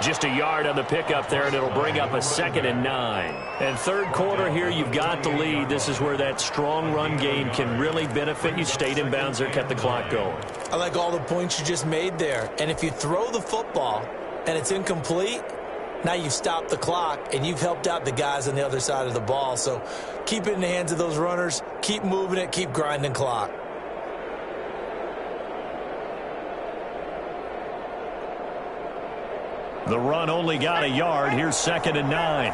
Speaker 6: Just a yard on the pickup there, and it'll bring up a 2nd and 9. And 3rd quarter here, you've got the lead. This is where that strong run game can really benefit you. Stayed in bounds there, kept the clock going.
Speaker 7: I like all the points you just made there. And if you throw the football and it's incomplete, now you've stopped the clock and you've helped out the guys on the other side of the ball. So keep it in the hands of those runners. Keep moving it. Keep grinding clock.
Speaker 6: The run only got a yard. Here's 2nd and 9.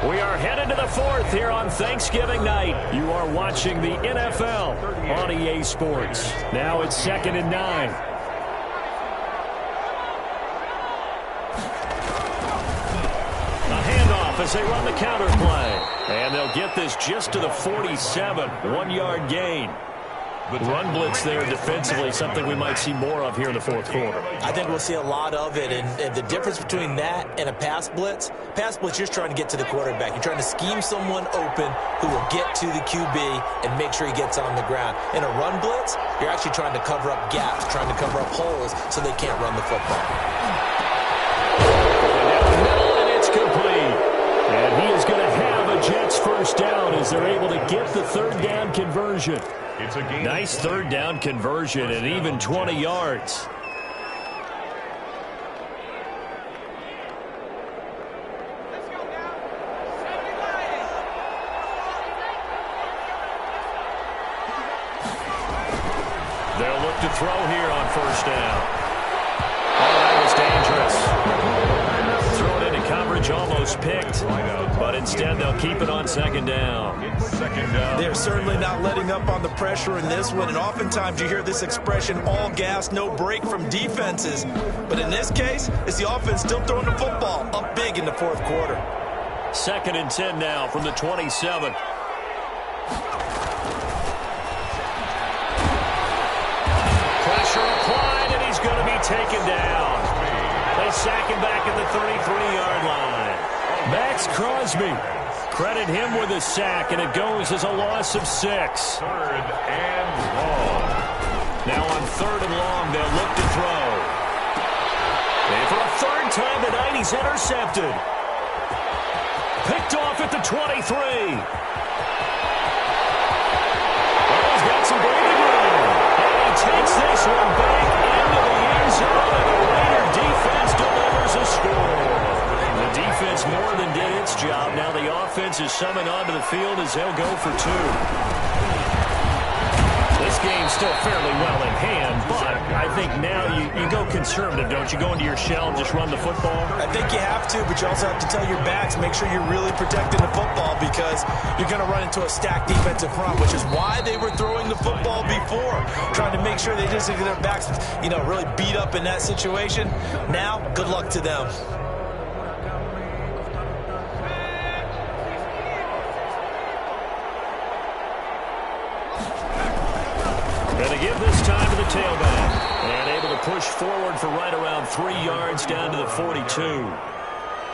Speaker 6: We are headed to the 4th here on Thanksgiving night. You are watching the NFL on EA Sports. Now it's 2nd and 9. As they run the counter play. And they'll get this just to the 47. 1-yard gain. Run blitz there defensively, something we might see more of here in the 4th quarter.
Speaker 7: I think we'll see a lot of it. And the difference between that and a pass blitz, you're just trying to get to the quarterback. You're trying to scheme someone open who will get to the QB and make sure he gets on the ground. In a run blitz, you're actually trying to cover up gaps, trying to cover up holes so they can't run the football.
Speaker 6: Down the middle, and it's complete. And he is going to have a Jets first down as they're able to get the 3rd down conversion.
Speaker 8: It's a game.
Speaker 6: Nice 3rd down conversion and even 20 yards. to throw here on first down. Oh, that was dangerous. Throw it into coverage, almost picked. But instead, they'll keep it on second down.
Speaker 7: They're certainly not letting up on the pressure in this one. And oftentimes you hear this expression, all gas, no break from defenses. But in this case, it's the offense still throwing the football up big in the fourth quarter.
Speaker 6: 2nd and 10 now from the 27. Pressure applied, and he's going to be taken down. They sack him back at the 33-yard line. Max Crosby, credit him with a sack, and it goes as a loss of 6.
Speaker 8: 3rd and long.
Speaker 6: Now on 3rd and long, they'll look to throw. And for a 3rd time tonight, he's intercepted. Picked off at the 23. Well, he's got some breathing room. And he takes this one back into the end zone, and the Raider defense delivers a score. The defense more than did its job. Now the offense is summoned onto the field as they'll go for 2. This game's still fairly well in hand, but I think now you go conservative, don't you? Go into your shell and just run the football?
Speaker 7: I think you have to, but you also have to tell your backs, make sure you're really protecting the football because you're going to run into a stacked defensive front, which is why they were throwing the football before, trying to make sure they just get their backs, really beat up in that situation. Now, good luck to them.
Speaker 6: Going to give this time to the tailback. And able to push forward for right around 3 yards down to the 42.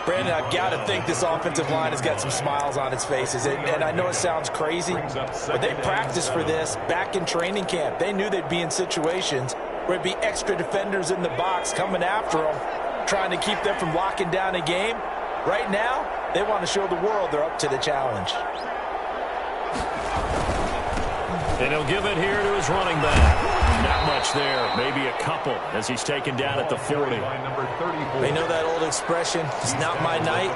Speaker 7: Brandon, I've got to think this offensive line has got some smiles on its faces. And I know it sounds crazy, but they practiced for this back in training camp. They knew they'd be in situations where it'd be extra defenders in the box coming after them, trying to keep them from locking down a game. Right now, they want to show the world they're up to the challenge.
Speaker 6: And he'll give it here to his running back. Not much there. Maybe a couple as he's taken down at the 40.
Speaker 7: They know that old expression, it's not my night.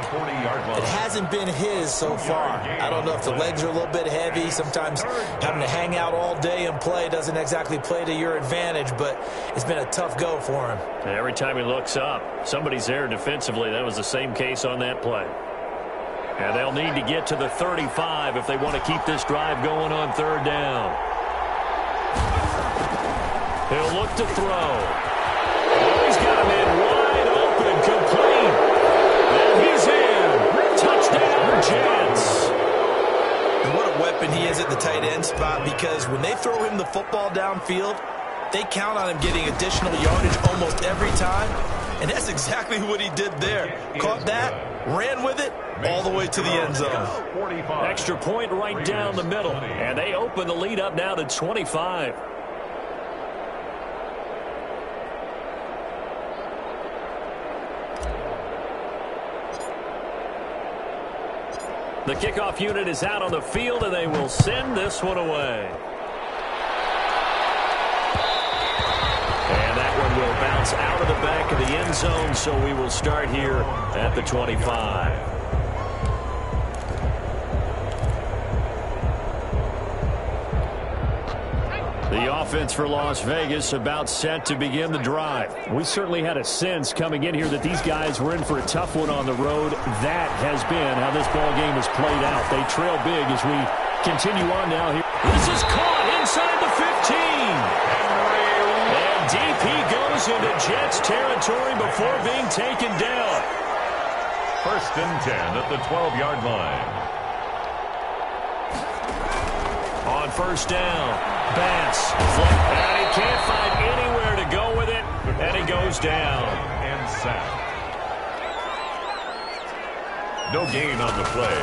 Speaker 7: It hasn't been his so far. I don't know if the legs are a little bit heavy. Sometimes having to hang out all day and play doesn't exactly play to your advantage, but it's been a tough go for him.
Speaker 6: And every time he looks up, somebody's there defensively. That was the same case on that play. And they'll need to get to the 35 if they want to keep this drive going on 3rd down. He'll look to throw. Oh, he's got him in wide open, complete. And he's in. Touchdown, Jets.
Speaker 7: And what a weapon he is at the tight end spot, because when they throw him the football downfield, they count on him getting additional yardage almost every time. And that's exactly what he did there. Caught that, ran with it, all the way to the end zone.
Speaker 6: Extra point right down the middle. And they open the lead up now to 25. The kickoff unit is out on the field, and they will send this one away. And that one will bounce out of the back of the end zone, so we will start here at the 25. The offense for Las Vegas about set to begin the drive. We certainly had a sense coming in here that these guys were in for a tough one on the road. That has been how this ball game has played out. They trail big as we continue on now here. This is caught inside the 15. And deep he goes into Jets territory before being taken down.
Speaker 8: 1st and 10 at the 12-yard line.
Speaker 6: On 1st down, Bass, and he can't find anywhere to go with it, and he goes down.
Speaker 8: And sacked. No gain on the play.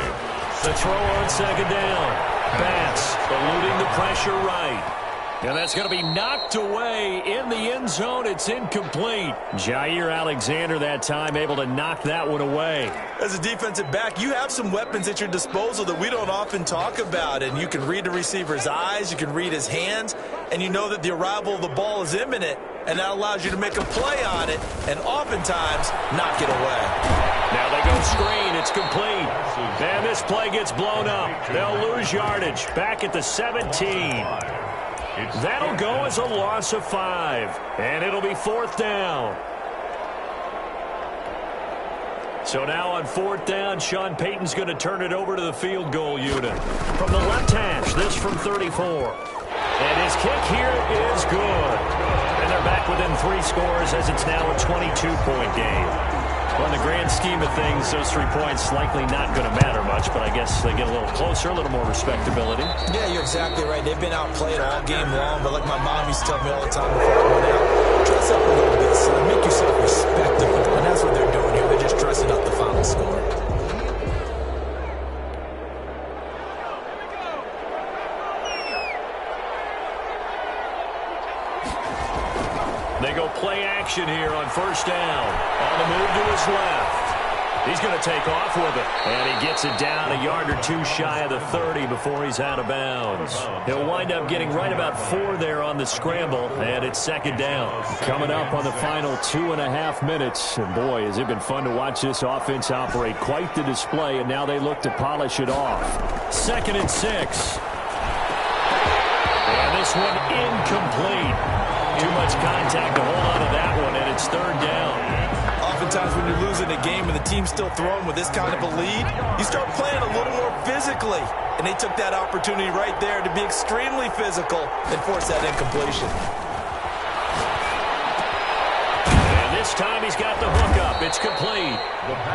Speaker 6: The throw on 2nd down. Bass eluding the pressure right. And that's going to be knocked away in the end zone. It's incomplete. Jair Alexander that time able to knock that one away.
Speaker 7: As a defensive back, you have some weapons at your disposal that we don't often talk about. And you can read the receiver's eyes, you can read his hands, and you know that the arrival of the ball is imminent. And that allows you to make a play on it and oftentimes knock it away.
Speaker 6: Now they go screen. It's complete. And this play gets blown up. They'll lose yardage back at the 17. That'll go as a loss of 5, and it'll be 4th down. So now on 4th down, Sean Payton's going to turn it over to the field goal unit. From the left hash, this from 34. And his kick here is good. And they're back within 3 scores as it's now a 22-point game. Well, in the grand scheme of things, those 3 points likely not going to matter much, but I guess they get a little closer, a little more respectability.
Speaker 7: Yeah, you're exactly right. They've been outplayed all game long, but like my mom used to tell me all the time before I went out, dress up a little bit, son. Make yourself respectable. And that's what they're doing here. They're just dressing up the final score.
Speaker 6: They go play action here on 1st down. On the move to his left. He's going to take off with it. And he gets it down a yard or 2 shy of the 30 before he's out of bounds. He'll wind up getting right about 4 there on the scramble, and it's 2nd down. Coming up on the final 2.5 minutes. And boy, has it been fun to watch this offense operate. Quite the display, and now they look to polish it off. 2nd and 6. And this one incomplete. Too much contact to hold on to that one, and it's 3rd down.
Speaker 7: Oftentimes when you're losing a game and the team's still throwing with this kind of a lead, you start playing a little more physically. And they took that opportunity right there to be extremely physical and force that incompletion.
Speaker 6: And this time he's got the hook up. It's complete.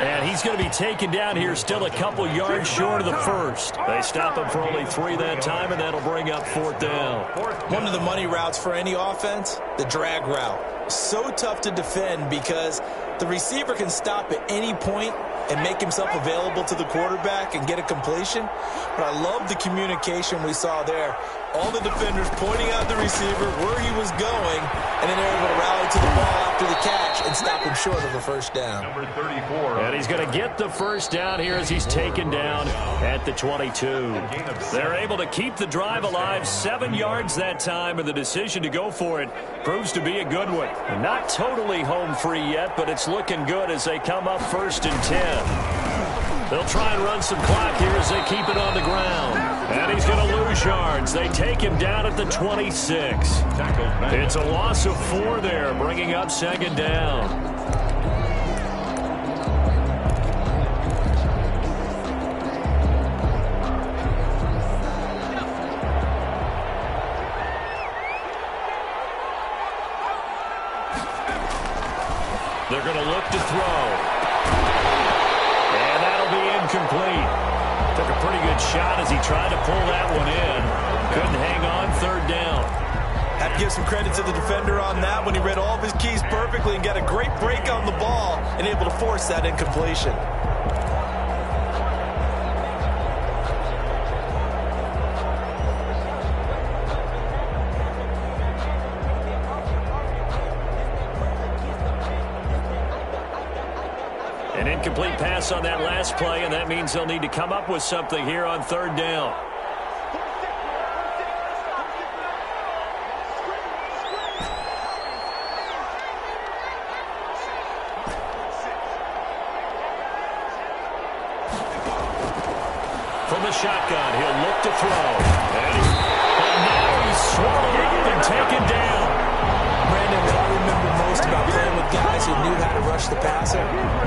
Speaker 6: And he's going to be taken down here still a couple yards short of the 1st. They stop him for only 3 that time, and that'll bring up 4th down.
Speaker 7: One of the money routes for any offense, the drag route. So tough to defend because the receiver can stop at any point and make himself available to the quarterback and get a completion. But I love the communication we saw there. All the defenders pointing out the receiver where he was going, and then they're able to rally to the ball after the catch and stop him short of a 1st down.
Speaker 8: Number 34.
Speaker 6: And he's going to get the 1st down here as he's taken down at the 22. They're able to keep the drive alive, 7 yards that time, and the decision to go for it proves to be a good one. Not totally home free yet, but it's looking good as they come up 1st and 10. They'll try and run some clock here as they keep it on the ground. And he's going to lose yards. They take him down at the 26. It's a loss of 4 there, bringing up 2nd down. They're going to look to throw. And that'll be incomplete. Took a pretty good shot as he tried to pull that one in. Couldn't hang on 3rd down.
Speaker 7: Have to give some credit to the defender on that when he read all of his keys perfectly and got a great break on the ball and able to force that incompletion.
Speaker 6: An incomplete pass on that last play, and that means they'll need to come up with something here on 3rd down. From the shotgun, he'll look to throw. And now he's swallowed up and taken down.
Speaker 7: Brandon, what I remember most about playing with guys who knew how to rush the passer,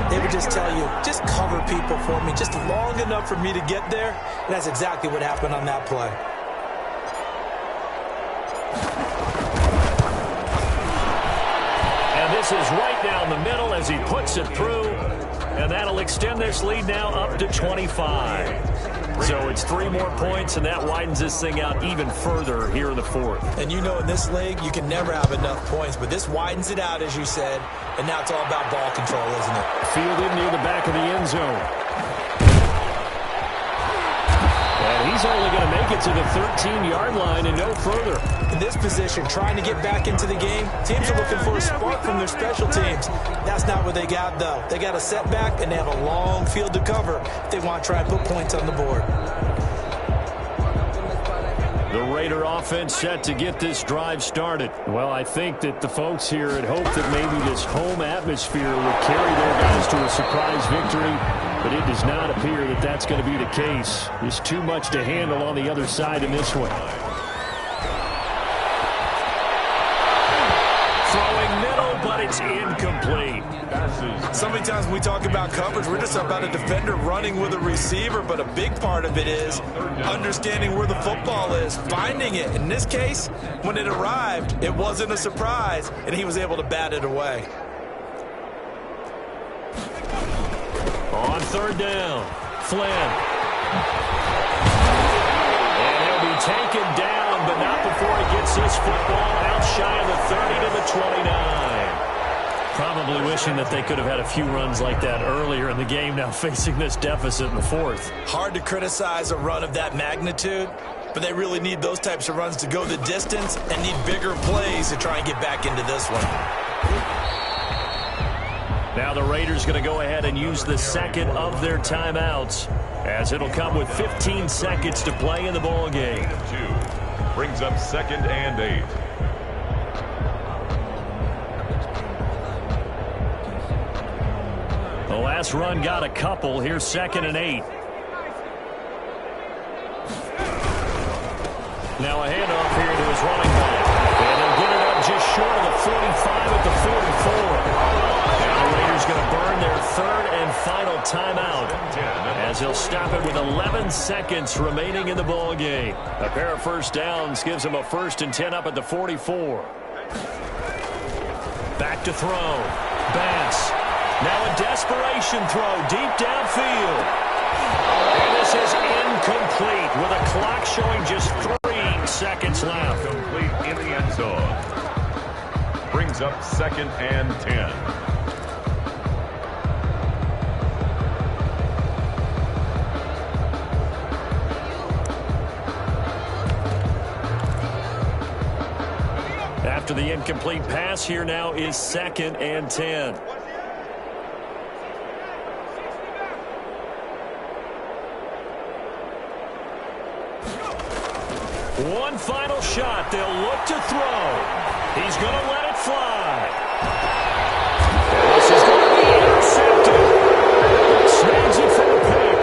Speaker 7: they would just tell you, just cover people for me, just long enough for me to get there. And that's exactly what happened on that play.
Speaker 6: And this is right down the middle as he puts it through. And that'll extend this lead now up to 25. So it's 3 more points, and that widens this thing out even further here in the 4th.
Speaker 7: And you know in this league, you can never have enough points, but this widens it out, as you said, and now it's all about ball control, isn't it?
Speaker 6: Fielded near the back of the end zone. And he's only going to make it to the 13-yard line and no further.
Speaker 7: In this position, trying to get back into the game, teams are looking for a spark from their special teams. That's not what they got, though. They got a setback, and they have a long field to cover if they want to try and put points on the board.
Speaker 6: The Raider offense set to get this drive started. Well, I think that the folks here had hoped that maybe this home atmosphere would carry their guys to a surprise victory, but it does not appear that that's going to be the case. There's too much to handle on the other side in this one. It's incomplete.
Speaker 7: So many times when we talk about coverage, we're just about a defender running with a receiver, but a big part of it is understanding where the football is, finding it. In this case, when it arrived, it wasn't a surprise, and he was able to bat it away.
Speaker 6: On third down, Flynn. And he'll be taken down, but not before he gets this football out shy of the 30 to the 29. Probably wishing that they could have had a few runs like that earlier in the game, now facing this deficit in the fourth.
Speaker 7: Hard to criticize a run of that magnitude, but they really need those types of runs to go the distance and need bigger plays to try and get back into this one.
Speaker 6: Now the Raiders going to go ahead and use the second of their timeouts, as it'll come with 15 seconds to play in the ball game.
Speaker 8: 2 brings up 2nd and 8.
Speaker 6: The last run got a couple. Here's 2nd and 8. Now a handoff here to his running back. And they'll get it up just short of the 45 at the 44. Now the Raiders going to burn their third and final timeout, as he'll stop it with 11 seconds remaining in the ball game. A pair of first downs gives them a 1st and 10 up at the 44. Back to throw. Bass. Now a desperation throw deep downfield. And this is incomplete with a clock showing just 3 seconds left.
Speaker 8: Complete in the end zone. Brings up 2nd and 10.
Speaker 6: After the incomplete pass, here now is 2nd and 10. One final shot. They'll look to throw. He's going to let it fly. This is going to be intercepted. Snags it for the pick.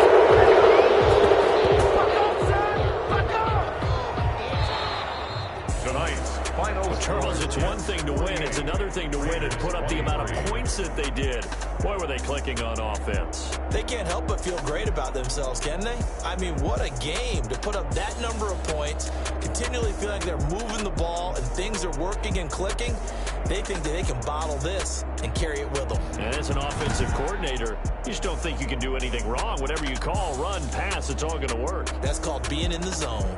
Speaker 8: Tonight's final
Speaker 6: Charles, it's one thing to win. It's another thing to win and put up the amount of points that they did. Boy, were they clicking on offense.
Speaker 7: They can't help but feel great about themselves, can they? I mean, what a game to put up that number of points, continually feel like they're moving the ball and things are working and clicking. They think that they can bottle this and carry it with them.
Speaker 6: And as an offensive coordinator, you just don't think you can do anything wrong. Whatever you call, run, pass, it's all going to work.
Speaker 7: That's called being in the zone.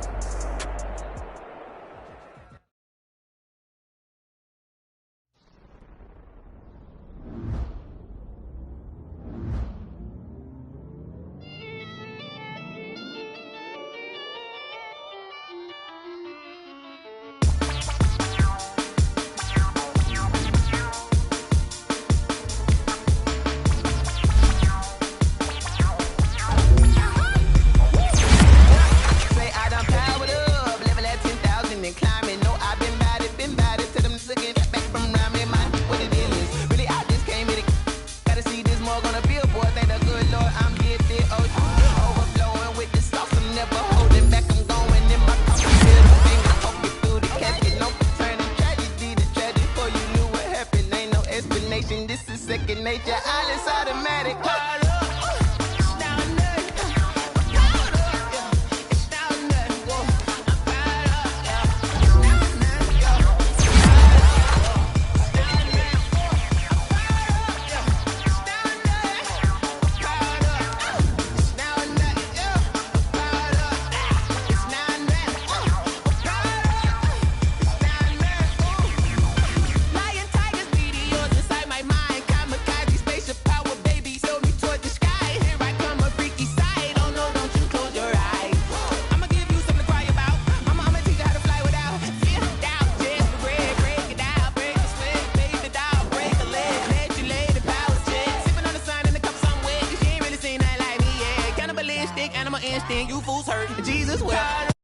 Speaker 2: Animal instinct, you fools hurt. Jesus, well.